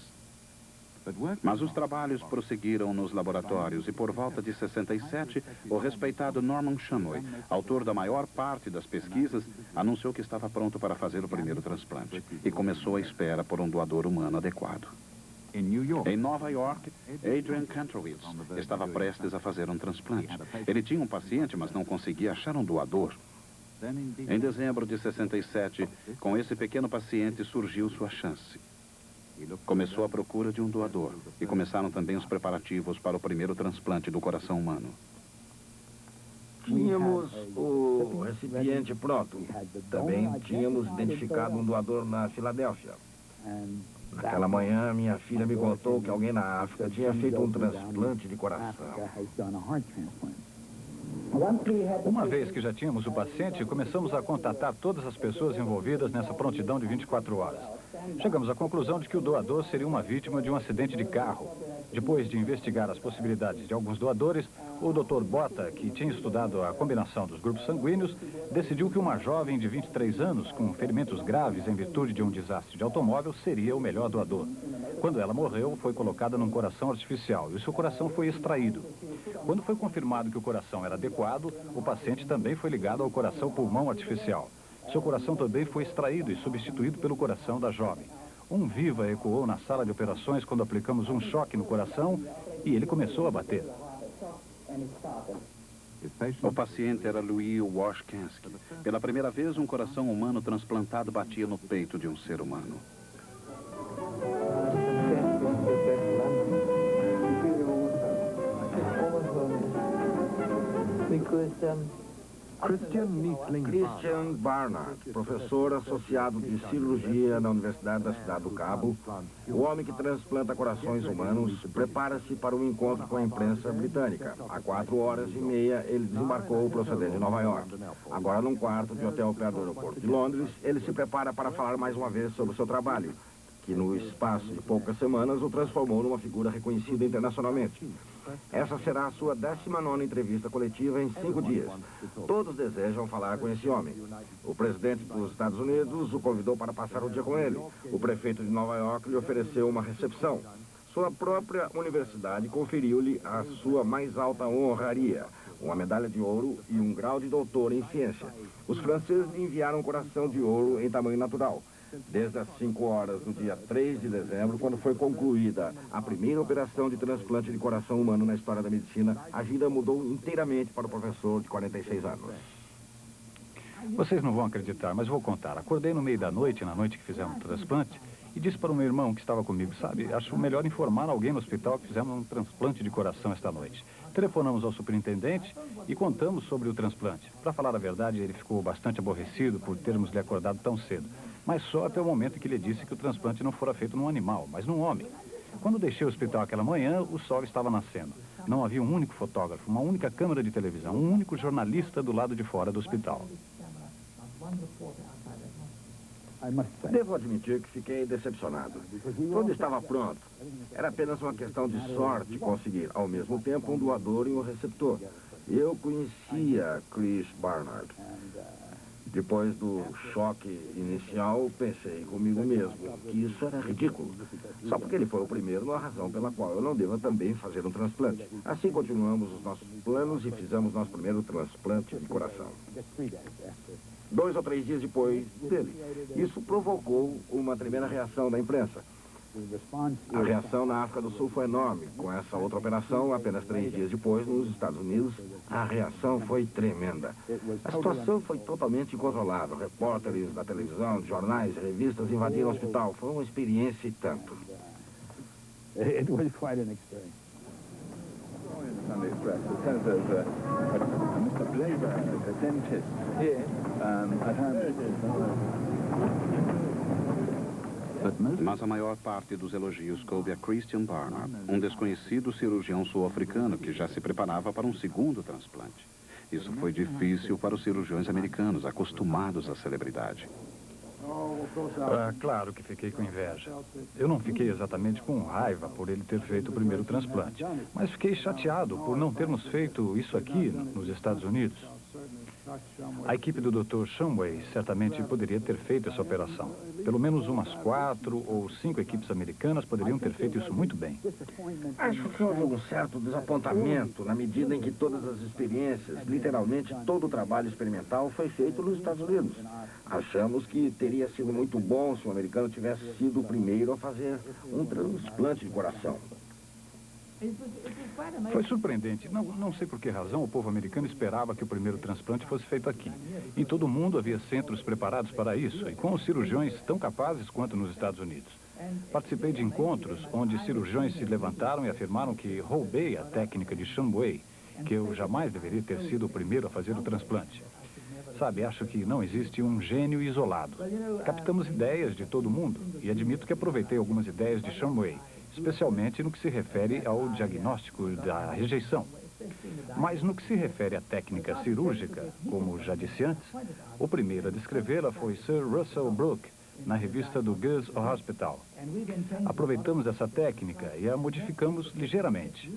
Mas os trabalhos prosseguiram nos laboratórios e por volta de 67, o respeitado Norman Shumway, autor da maior parte das pesquisas, anunciou que estava pronto para fazer o primeiro transplante e começou a espera por um doador humano adequado. Em Nova York, Adrian Kantrowitz estava prestes a fazer um transplante. Ele tinha um paciente, mas não conseguia achar um doador. Em dezembro de 67, com esse pequeno paciente surgiu sua chance. Começou a procura de um doador e começaram também os preparativos para o primeiro transplante do coração humano. Tínhamos o recipiente pronto. Também tínhamos identificado um doador na Filadélfia. Naquela manhã, minha filha me contou que alguém na África tinha feito um transplante de coração. Uma vez que já tínhamos o paciente, começamos a contatar todas as pessoas envolvidas nessa prontidão de 24 horas. Chegamos à conclusão de que o doador seria uma vítima de um acidente de carro. Depois de investigar as possibilidades de alguns doadores, o Dr. Bota, que tinha estudado a combinação dos grupos sanguíneos, decidiu que uma jovem de 23 anos, com ferimentos graves em virtude de um desastre de automóvel, seria o melhor doador. Quando ela morreu, foi colocada num coração artificial e o seu coração foi extraído. Quando foi confirmado que o coração era adequado, o paciente também foi ligado ao coração-pulmão artificial. Seu coração também foi extraído e substituído pelo coração da jovem. Um viva ecoou na sala de operações quando aplicamos um choque no coração e ele começou a bater. O paciente era Louis Washkansky. Pela primeira vez, um coração humano transplantado batia no peito de um ser humano. Christian Barnard, professor associado de cirurgia na Universidade da Cidade do Cabo, o homem que transplanta corações humanos, prepara-se para um encontro com a imprensa britânica. Às 4h30, ele desembarcou procedente de Nova York. Agora, num quarto de hotel perto do aeroporto de Londres, ele se prepara para falar mais uma vez sobre o seu trabalho, que no espaço de poucas semanas o transformou numa figura reconhecida internacionalmente. Essa será a sua 19ª entrevista coletiva em 5 dias. Todos desejam falar com esse homem. O presidente dos Estados Unidos o convidou para passar o dia com ele. O prefeito de Nova York lhe ofereceu uma recepção. Sua própria universidade conferiu-lhe a sua mais alta honraria, uma medalha de ouro e um grau de doutor em ciência. Os franceses lhe enviaram um coração de ouro em tamanho natural. Desde as 5 horas do dia 3 de dezembro, quando foi concluída a primeira operação de transplante de coração humano na história da medicina, a vida mudou inteiramente para o professor de 46 anos. Vocês não vão acreditar, mas vou contar. Acordei no meio da noite, na noite que fizemos o transplante, e disse para o meu irmão que estava comigo, sabe, acho melhor informar alguém no hospital que fizemos um transplante de coração esta noite. Telefonamos ao superintendente e contamos sobre o transplante. Para falar a verdade, ele ficou bastante aborrecido por termos lhe acordado tão cedo. mas só até o momento em que ele disse que o transplante não fora feito num animal, mas num homem. Quando deixei o hospital aquela manhã, o sol estava nascendo. Não havia um único fotógrafo, uma única câmera de televisão, um único jornalista do lado de fora do hospital. Devo admitir que fiquei decepcionado. Tudo estava pronto. Era apenas uma questão de sorte conseguir, ao mesmo tempo, um doador e um receptor. Eu conhecia Chris Barnard. Depois do choque inicial, pensei comigo mesmo que isso era ridículo. Só porque ele foi o primeiro, não há razão pela qual eu não deva também fazer um transplante. Assim continuamos os nossos planos e fizemos nosso primeiro transplante de coração. 2 ou 3 dias depois dele. Isso provocou uma tremenda reação da imprensa. A reação na África do Sul foi enorme. Com essa outra operação, apenas 3 dias depois, nos Estados Unidos, a reação foi tremenda. A situação foi totalmente incontrolável. Repórteres da televisão, de jornais, revistas invadiram o hospital. Foi uma experiência e tanto. It was quite an experience. Sunday Express. It says there's Mr. Blaber, a dentist, here at Mas a maior parte dos elogios coube a Christian Barnard, um desconhecido cirurgião sul-africano que já se preparava para um segundo transplante. Isso foi difícil para os cirurgiões americanos, acostumados à celebridade. Claro que fiquei com inveja. Eu não fiquei exatamente com raiva por ele ter feito o primeiro transplante, mas fiquei chateado por não termos feito isso aqui nos Estados Unidos. A equipe do Dr. Shumway certamente poderia ter feito essa operação. Pelo menos umas 4 ou 5 equipes americanas poderiam ter feito isso muito bem. Acho que houve um certo desapontamento na medida em que todas as experiências, literalmente todo o trabalho experimental, foi feito nos Estados Unidos. Achamos que teria sido muito bom se o americano tivesse sido o primeiro a fazer um transplante de coração. Foi surpreendente. Não sei por que razão o povo americano esperava que o primeiro transplante fosse feito aqui. Em todo o mundo havia centros preparados para isso, e com cirurgiões tão capazes quanto nos Estados Unidos. Participei de encontros onde cirurgiões se levantaram e afirmaram que roubei a técnica de Shumway, que eu jamais deveria ter sido o primeiro a fazer o transplante. Sabe, acho que não existe um gênio isolado. Captamos ideias de todo mundo, e admito que aproveitei algumas ideias de Shumway, especialmente no que se refere ao diagnóstico da rejeição. Mas no que se refere à técnica cirúrgica, como já disse antes, o primeiro a descrevê-la foi Sir Russell Brooke, na revista do Gus Hospital. Aproveitamos essa técnica e a modificamos ligeiramente.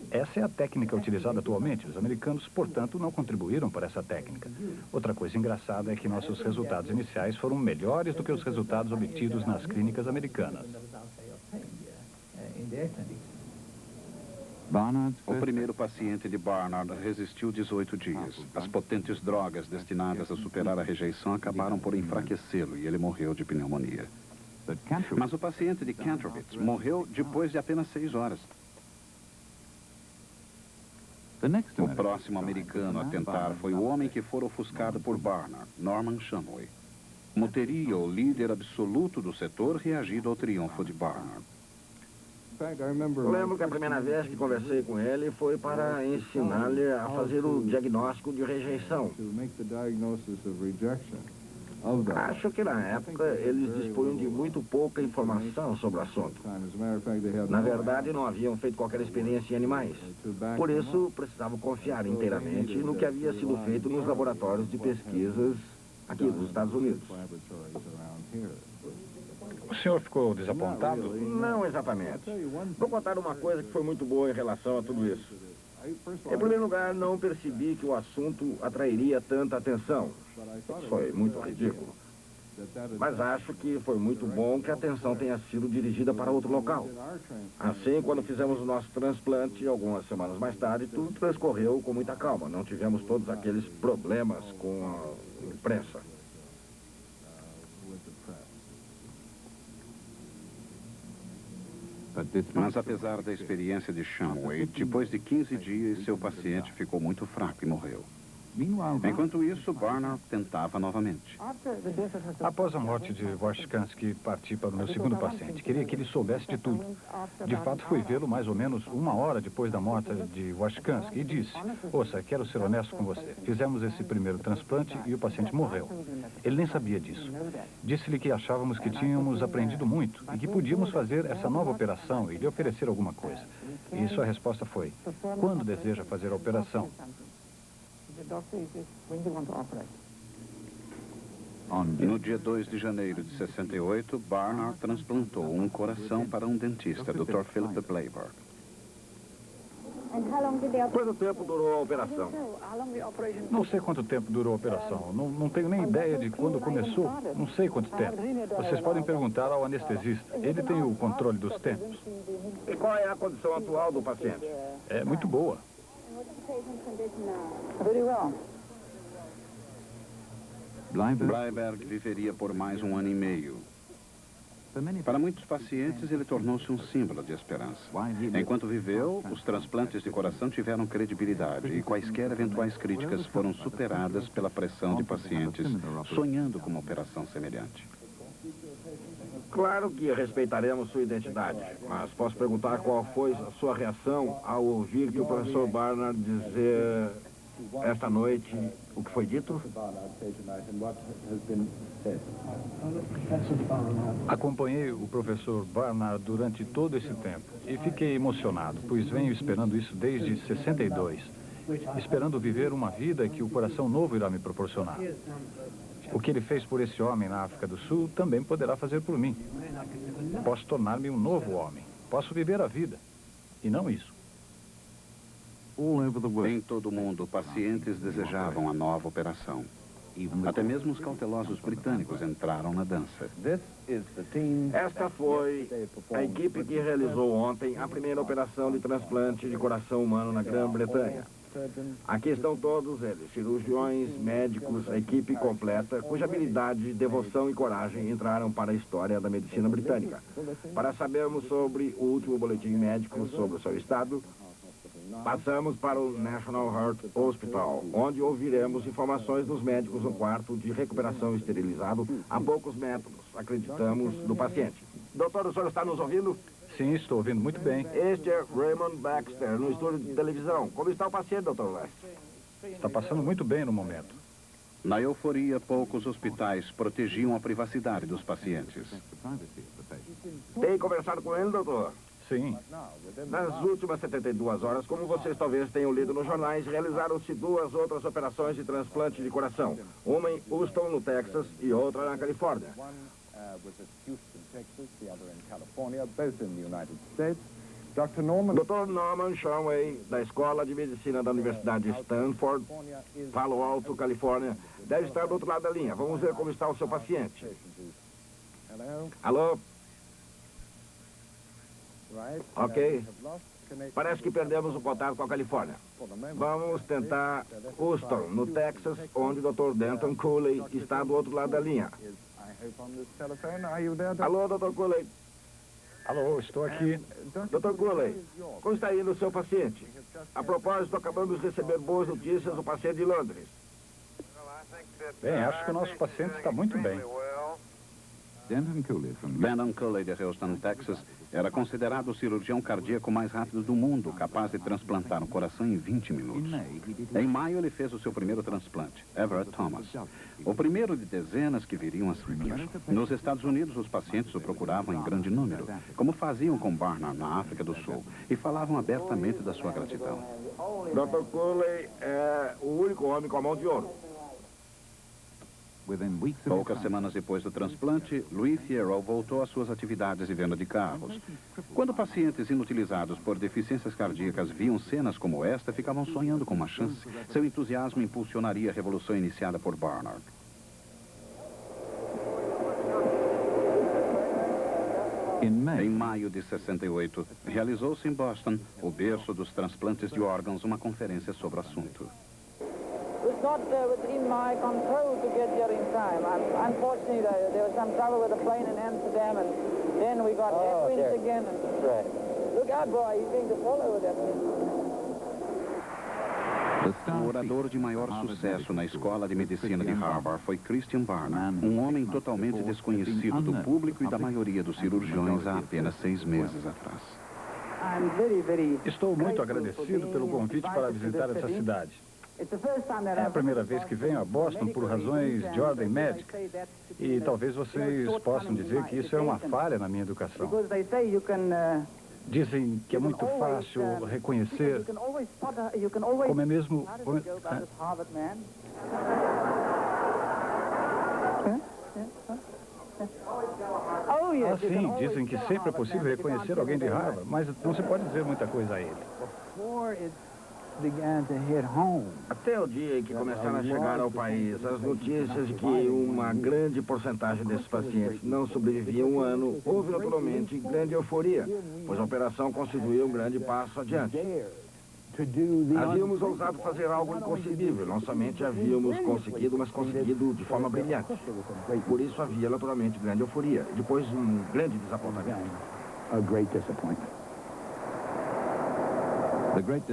Essa é a técnica utilizada atualmente. Os americanos, portanto, não contribuíram para essa técnica. Outra coisa engraçada é que nossos resultados iniciais foram melhores do que os resultados obtidos nas clínicas americanas. O primeiro paciente de Barnard resistiu 18 dias. As potentes drogas destinadas a superar a rejeição acabaram por enfraquecê-lo e ele morreu de pneumonia. Mas o paciente de Kantrovitz morreu depois de apenas 6 horas. O próximo americano a tentar foi o homem que fora ofuscado por Barnard, Norman Shumway. Como teria o líder absoluto do setor reagido ao triunfo de Barnard? Lembro que a primeira vez que conversei com ele foi para ensinar-lhe a fazer o diagnóstico de rejeição. Acho que na época eles dispunham de muito pouca informação sobre o assunto. Na verdade, não haviam feito qualquer experiência em animais. Por isso, precisavam confiar inteiramente no que havia sido feito nos laboratórios de pesquisas aqui dos Estados Unidos. O senhor ficou desapontado? Não exatamente. Vou contar uma coisa que foi muito boa em relação a tudo isso. Em primeiro lugar, não percebi que o assunto atrairia tanta atenção. Isso foi muito ridículo. Mas acho que foi muito bom que a atenção tenha sido dirigida para outro local. Assim, quando fizemos o nosso transplante, algumas semanas mais tarde, tudo transcorreu com muita calma. Não tivemos todos aqueles problemas com a imprensa. Mas apesar da experiência de Shumway, depois de 15 dias, seu paciente ficou muito fraco e morreu. Enquanto isso, Barnard tentava novamente. Após a morte de Voshkansky, parti para o meu segundo paciente. Queria que ele soubesse de tudo. De fato, fui vê-lo mais ou menos 1 hora depois da morte de Voshkansky e disse: ouça, quero ser honesto com você. Fizemos esse primeiro transplante e o paciente morreu. Ele nem sabia disso. Disse-lhe que achávamos que tínhamos aprendido muito e que podíamos fazer essa nova operação e lhe oferecer alguma coisa. E sua resposta foi: quando deseja fazer a operação? No dia 2 de janeiro de 68, Barnard transplantou um coração para um dentista, Dr. Philip de Bleiberg. Quanto tempo durou a operação? Não sei quanto tempo durou a operação. Não tenho nem ideia de quando começou. Não sei quanto tempo. Vocês podem perguntar ao anestesista. Ele tem o controle dos tempos. E qual é a condição atual do paciente? É muito boa. Bleiberg viveria por mais 1 ano e meio. Para muitos pacientes, ele tornou-se um símbolo de esperança. Enquanto viveu, os transplantes de coração tiveram credibilidade e quaisquer eventuais críticas foram superadas pela pressão de pacientes sonhando com uma operação semelhante. Claro que respeitaremos sua identidade, mas posso perguntar qual foi a sua reação ao ouvir que o professor Barnard dizer esta noite o que foi dito? Acompanhei o professor Barnard durante todo esse tempo e fiquei emocionado, pois venho esperando isso desde 62, esperando viver uma vida que o coração novo irá me proporcionar. O que ele fez por esse homem na África do Sul também poderá fazer por mim. Posso tornar-me um novo homem. Posso viver a vida. E não isso. Em todo o mundo, pacientes desejavam a nova operação. Até mesmo os cautelosos britânicos entraram na dança. Esta foi a equipe que realizou ontem a primeira operação de transplante de coração humano na Grã-Bretanha. Aqui estão todos eles, cirurgiões, médicos, a equipe completa, cuja habilidade, devoção e coragem entraram para a história da medicina britânica. Para sabermos sobre o último boletim médico sobre o seu estado, passamos para o National Heart Hospital, onde ouviremos informações dos médicos no quarto de recuperação esterilizado a poucos metros, acreditamos, do paciente. Doutor, o senhor está nos ouvindo? Sim, estou ouvindo muito bem. Este é Raymond Baxter, no estúdio de televisão. Como está o paciente, Dr. West? Está passando muito bem no momento. Na euforia, poucos hospitais protegiam a privacidade dos pacientes. Tem conversado com ele, doutor? Sim. Nas últimas 72 horas, como vocês talvez tenham lido nos jornais, realizaram-se 2 outras operações de transplante de coração. Uma em Houston, no Texas, e outra na Califórnia. Dr. Norman Shanway, da Escola de Medicina da Universidade de Stanford, Palo Alto, Califórnia, deve estar do outro lado da linha. Vamos ver como está o seu paciente. Alô? Ok. Parece que perdemos o contato com a Califórnia. Vamos tentar Houston, no Texas, onde o Dr. Denton Cooley está do outro lado da linha. Alô, Dr. Cooley. Alô, estou aqui. Dr. Cooley, como está indo o seu paciente? A propósito, acabamos de receber boas notícias do paciente de Londres. Bem, acho que o nosso paciente está muito bem. Denton Cooley, de Houston, Texas, era considerado o cirurgião cardíaco mais rápido do mundo, capaz de transplantar um coração em 20 minutos. Em maio, ele fez o seu primeiro transplante, Everett Thomas. O primeiro de dezenas que viriam a seguir. Nos Estados Unidos, os pacientes o procuravam em grande número, como faziam com Barnard na África do Sul, e falavam abertamente da sua gratidão. Dr. Cooley é o único homem com a mão de ouro. Poucas semanas depois do transplante, Louis Theroux voltou às suas atividades de venda de carros. Quando pacientes inutilizados por deficiências cardíacas viam cenas como esta, ficavam sonhando com uma chance. Seu entusiasmo impulsionaria a revolução iniciada por Barnard. Em maio de 68, realizou-se em Boston, o berço dos transplantes de órgãos, uma conferência sobre o assunto. It was not within my control to get here in time. Unfortunately, there was some trouble with the plane in Amsterdam, and then we got headwinds again. And look out, boy, he's going to fall over that thing. O orador de maior sucesso na Escola de Medicina de Harvard foi Christian Barnard, um homem totalmente desconhecido do público e da maioria dos cirurgiões há apenas 6 meses atrás. Estou muito agradecido pelo convite para visitar essa cidade. É a primeira vez que venho a Boston por razões de ordem médica. E talvez vocês possam dizer que isso é uma falha na minha educação. Dizem que é muito fácil reconhecer como é mesmo... Ah, sim, dizem que sempre é possível reconhecer alguém de Harvard, mas não se pode dizer muita coisa a ele. Até o dia em que começaram a chegar ao país as notícias de que uma grande porcentagem desses pacientes não sobreviviam um ano, houve naturalmente grande euforia, pois a operação constituiu um grande passo adiante. Havíamos ousado fazer algo inconcebível, não somente havíamos conseguido, mas conseguido de forma brilhante. Por isso havia naturalmente grande euforia, depois um grande desapontamento.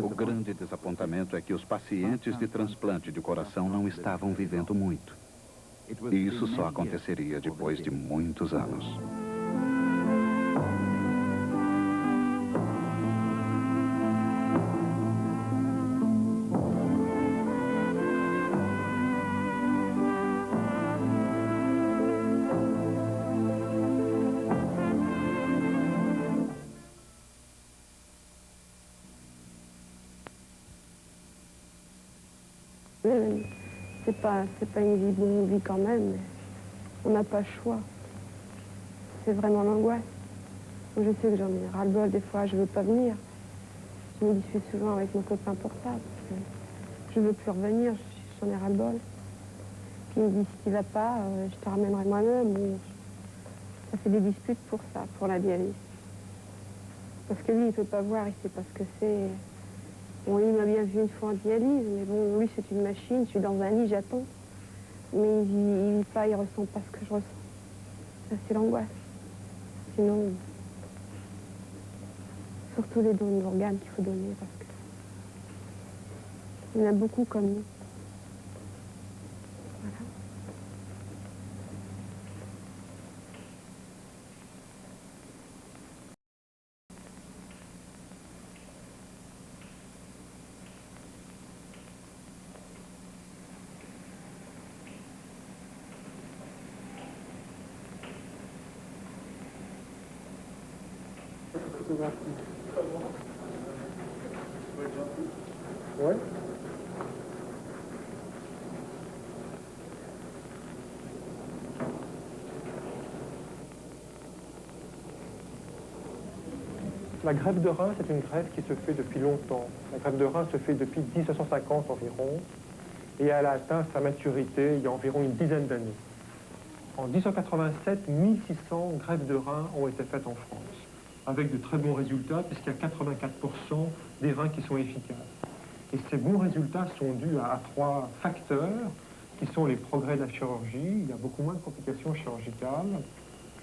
O grande desapontamento é que os pacientes de transplante de coração não estavam vivendo muito. E isso só aconteceria depois de muitos anos. C'est pas une vie bonne vie quand même, mais on n'a pas le choix. C'est vraiment l'angoisse. Je sais que j'en ai ras-le-bol, des fois je veux pas venir. Je me discute souvent avec mon copain pour ça, parce que je veux plus revenir, j'en ai ras-le-bol. Puis il me dit, si tu vas pas, je te ramènerai moi-même. Ça fait des disputes pour ça, pour la dialyse. Parce que lui, il peut pas voir, il sait pas ce que c'est. Bon, il m'a bien vu une fois en dialyse, mais bon, lui, c'est une machine, je suis dans un lit, j'attends. Mais il vit pas, il ressent pas ce que je ressens. Ça, c'est l'angoisse. Sinon, surtout les dons d'organes qu'il faut donner, parce que il y en a beaucoup comme nous. Voilà. Ouais. La greffe de rein, c'est une greffe qui se fait depuis longtemps. La greffe de rein se fait depuis 1950 environ, et elle a atteint sa maturité il y a environ une dizaine d'années. En 1987, 1600 greffes de rein ont été faites en France, avec de très bons résultats, puisqu'il y a 84% des reins qui sont efficaces. Et ces bons résultats sont dus à 3 facteurs, qui sont les progrès de la chirurgie, il y a beaucoup moins de complications chirurgicales,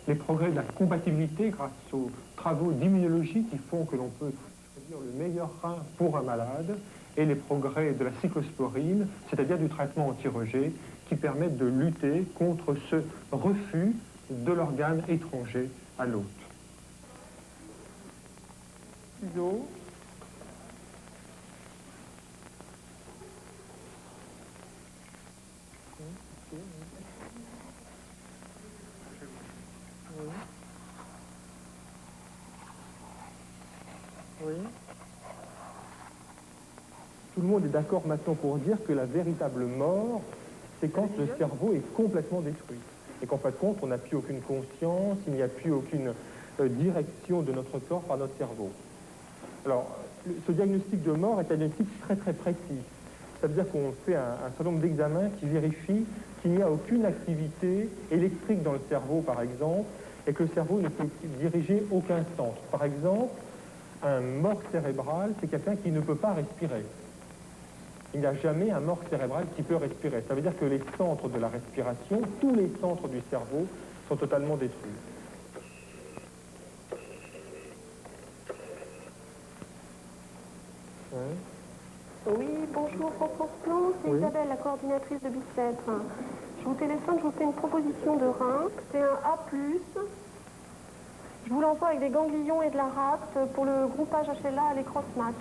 les progrès de la compatibilité grâce aux travaux d'immunologie qui font que l'on peut choisir le meilleur rein pour un malade, et les progrès de la cyclosporine, c'est-à-dire du traitement anti-rejet, qui permettent de lutter contre ce refus de l'organe étranger à l'hôte. Ciseaux. Oui. Tout le monde est d'accord maintenant pour dire que la véritable mort, c'est quand le cerveau est complètement détruit. Et qu'en fin de compte, on n'a plus aucune conscience, il n'y a plus aucune direction de notre corps par notre cerveau. Alors, ce diagnostic de mort est un diagnostic très très précis. Ça veut dire qu'on fait un certain nombre d'examens qui vérifient qu'il n'y a aucune activité électrique dans le cerveau, par exemple, et que le cerveau ne peut diriger aucun centre. Par exemple, un mort cérébral, c'est quelqu'un qui ne peut pas respirer. Il n'y a jamais un mort cérébral qui peut respirer. Ça veut dire que les centres de la respiration, tous les centres du cerveau, sont totalement détruits. Ouais. Oui, bonjour, François Plan, c'est Isabelle, la coordinatrice de Bicêtre. Je vous téléphone, je vous fais une proposition de rein. C'est un A+. Je vous l'envoie avec des ganglions et de la rate pour le groupage HLA à les cross-match.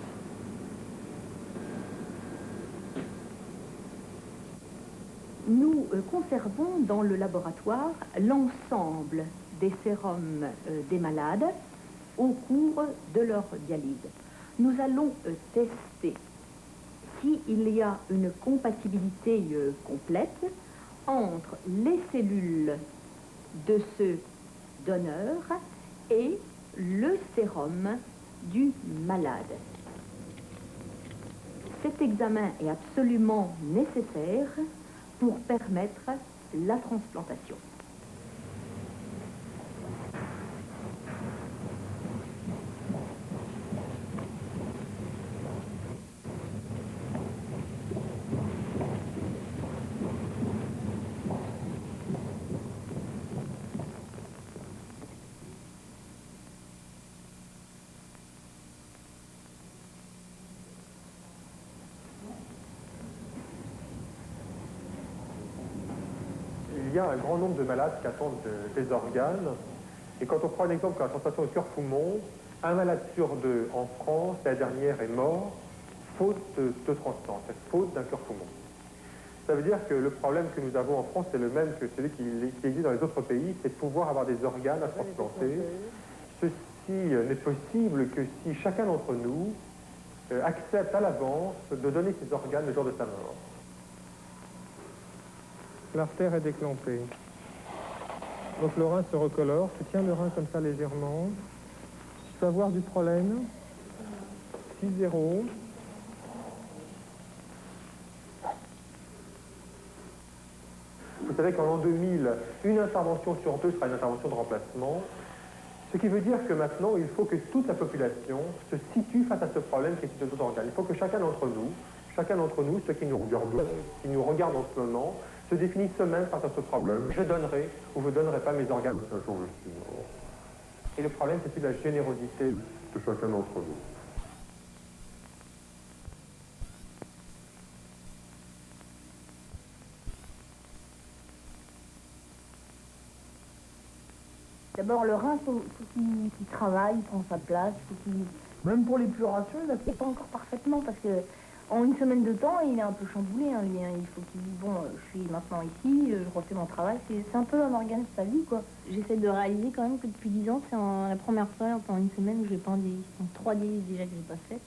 Nous conservons dans le laboratoire l'ensemble des sérums des malades au cours de leur dialyse. Nous allons tester s'il y a une compatibilité complète entre les cellules de ce donneur et le sérum du malade. Cet examen est absolument nécessaire pour permettre la transplantation. Il y a un grand nombre de malades qui attendent des organes. Et quand on prend un exemple comme la transplantation au cœur-poumon, un malade sur deux en France, la dernière est mort, faute de transplant, faute d'un cœur-poumon. Ça veut dire que le problème que nous avons en France, c'est le même que celui qui existe dans les autres pays, c'est de pouvoir avoir des organes à transplanter. Ceci n'est possible que si chacun d'entre nous accepte à l'avance de donner ses organes le jour de sa mort. L'artère est déclampée. Donc le rein se recolore. Tu tiens le rein comme ça légèrement. Tu peux avoir du prolène. 6-0. Vous savez qu'en l'an 2000, une intervention sur deux sera une intervention de remplacement. Ce qui veut dire que maintenant, il faut que toute la population se situe face à ce problème qui est celui de l'organe. Il faut que chacun d'entre nous, ceux qui nous regardent en ce moment, se définissent eux-mêmes face à ce problème. Je donnerai ou je ne donnerai pas mes organes un jour je suis mort. Et le problème, c'est celui de la générosité de chacun d'entre nous. D'abord, le rein, il faut qu'il travaille, il prend sa place, même pour les plus rationnels, il ne fait pas encore parfaitement, parce que en une semaine de temps, il est un peu chamboulé, hein, lui, hein. Il faut qu'il dise, bon, je suis maintenant ici, je refais mon travail, c'est un peu un organe de sa vie, quoi. J'essaie de réaliser quand même que depuis 10 ans, c'est la première fois en une semaine où j'ai pas un dialyse, donc 3 dialyses déjà que j'ai pas faites.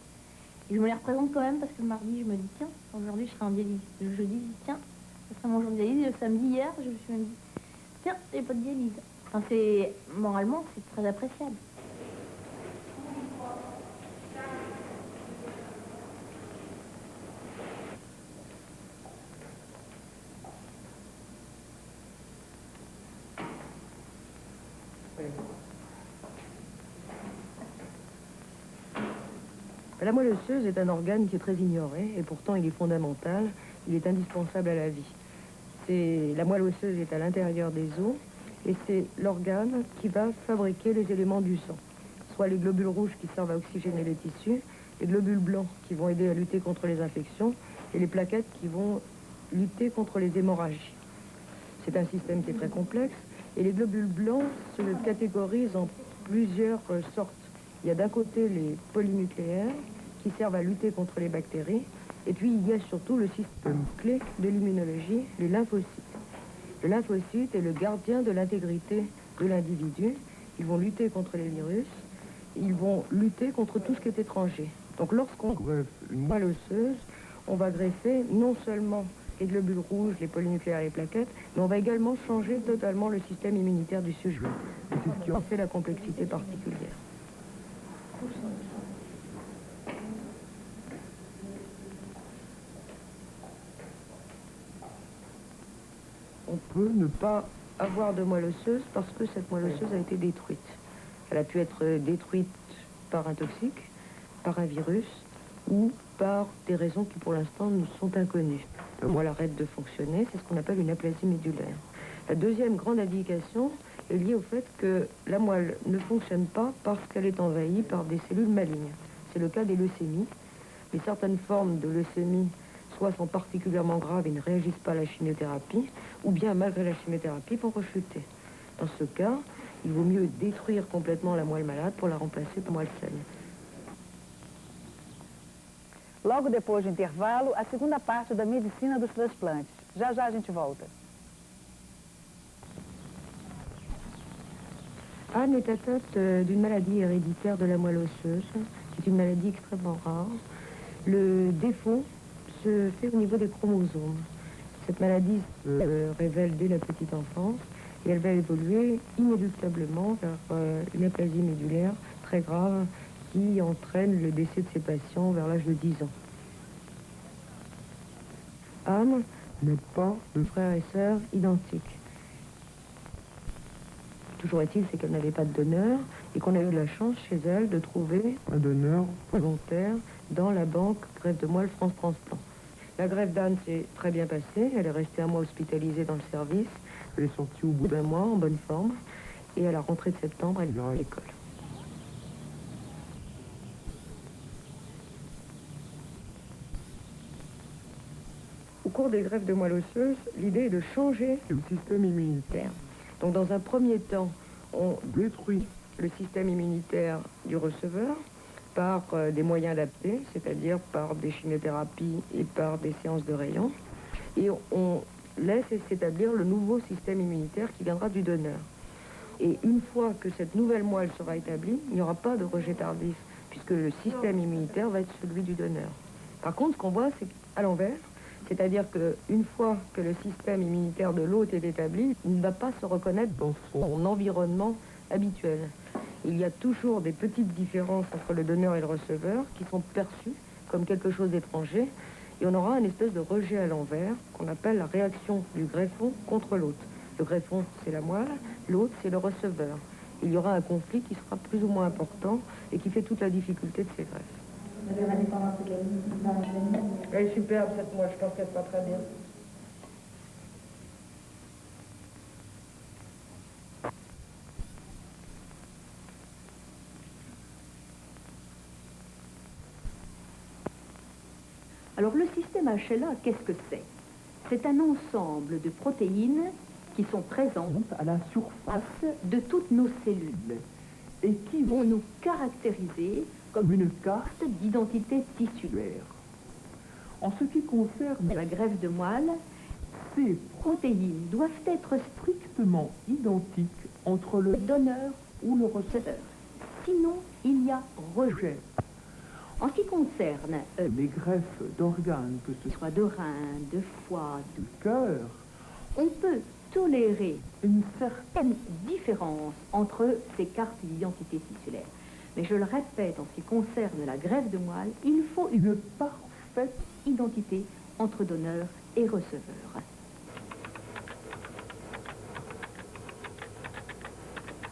Et je me les représente quand même, parce que le mardi, je me dis, tiens, aujourd'hui, je serai en dialyse. Le jeudi, je dis, tiens, ce sera mon jour de dialyse. Et le samedi, hier, je me suis même dit, tiens, j'ai pas de dialyse. Enfin, moralement, c'est très appréciable. La moelle osseuse est un organe qui est très ignoré et pourtant il est fondamental, il est indispensable à la vie. La moelle osseuse est à l'intérieur des os et c'est l'organe qui va fabriquer les éléments du sang, soit les globules rouges qui servent à oxygéner les tissus, les globules blancs qui vont aider à lutter contre les infections et les plaquettes qui vont lutter contre les hémorragies. C'est un système qui est très complexe et les globules blancs se catégorisent en plusieurs sortes. Il y a d'un côté les polynucléaires qui servent à lutter contre les bactéries et puis il y a surtout le système clé de l'immunologie, les lymphocytes. Le lymphocyte est le gardien de l'intégrité de l'individu. Ils vont lutter contre les virus, ils vont lutter contre tout ce qui est étranger. Donc lorsqu'on greffe une moelle osseuse, on va greffer non seulement les globules rouges, les polynucléaires et les plaquettes, mais on va également changer totalement le système immunitaire du sujet. Et c'est ce qui en fait la complexité particulière. On peut ne pas avoir de moelle osseuse parce que cette moelle osseuse a été détruite. Elle a pu être détruite par un toxique, par un virus ou par des raisons qui pour l'instant nous sont inconnues. La moelle arrête de fonctionner, c'est ce qu'on appelle une aplasie médulaire. La deuxième grande indication est liée au fait que la moelle ne fonctionne pas parce qu'elle est envahie par des cellules malignes. C'est le cas des leucémies. Mais certaines formes de leucémie soit sont particulièrement graves et ne réagissent pas à la chimiothérapie, ou bien malgré la chimiothérapie vont rechuter. Dans ce cas, il vaut mieux détruire complètement la moelle malade pour la remplacer par moelle saine. Logo depois do intervalo, a segunda parte da medicina dos transplantes. Já já a gente volta. Anne est atteinte d'une maladie héréditaire de la moelle osseuse. C'est une maladie extrêmement rare. Le défaut se fait au niveau des chromosomes. Cette maladie se révèle dès la petite enfance et elle va évoluer inéluctablement vers une aplasie médulaire très grave qui entraîne le décès de ces patients vers l'âge de 10 ans. Anne n'a pas de frères et sœurs identiques. Toujours est-il, c'est qu'elle n'avait pas de donneur et qu'on a eu la chance chez elle de trouver un donneur volontaire dans la banque greffe de moelle France Transplant. La greffe d'Anne s'est très bien passée, elle est restée un mois hospitalisée dans le service. Elle est sortie au bout d'un mois en bonne forme et à la rentrée de septembre, elle ira à l'école. Au cours des greffes de moelle osseuse, l'idée est de changer le système immunitaire. Donc dans un premier temps, on détruit le système immunitaire du receveur par des moyens adaptés, c'est-à-dire par des chimiothérapies et par des séances de rayons. Et on laisse s'établir le nouveau système immunitaire qui viendra du donneur. Et une fois que cette nouvelle moelle sera établie, il n'y aura pas de rejet tardif, puisque le système immunitaire va être celui du donneur. Par contre, ce qu'on voit, c'est à l'envers, c'est-à-dire qu'une fois que le système immunitaire de l'hôte est établi, il ne va pas se reconnaître dans son environnement habituel. Il y a toujours des petites différences entre le donneur et le receveur qui sont perçues comme quelque chose d'étranger, et on aura une espèce de rejet à l'envers qu'on appelle la réaction du greffon contre l'hôte. Le greffon, c'est la moelle, l'hôte, c'est le receveur. Il y aura un conflit qui sera plus ou moins important et qui fait toute la difficulté de ces greffes. Elle est superbe cette moelle, je pense qu'elle sera très bien. Alors le système HLA, qu'est-ce que c'est? C'est un ensemble de protéines qui sont présentes à la surface de toutes nos cellules et qui vont nous caractériser comme une carte d'identité tissulaire. En ce qui concerne la greffe de moelle, ces protéines doivent être strictement identiques entre le donneur ou le receveur. Sinon, il y a rejet. En ce qui concerne les greffes d'organes, que ce soit de rein, de foie, de cœur, on peut tolérer une certaine différence entre ces cartes d'identité tissulaire. Mais je le répète, en ce qui concerne la greffe de moelle, il faut une parfaite identité entre donneur et receveur.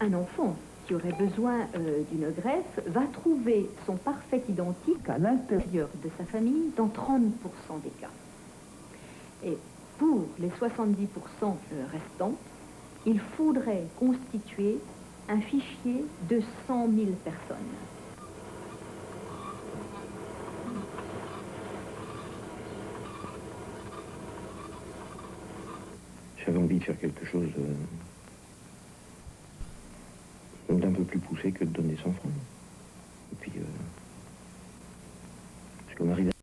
Un enfant qui aurait besoin d'une greffe va trouver son parfait identique à l'intérieur de sa famille dans 30% des cas. Et pour les 70% restants, il faudrait constituer un fichier de 100 000 personnes. J'avais envie de faire quelque chose d'un peu plus poussé que de donner son franc. Et puis, parce qu'on arrive à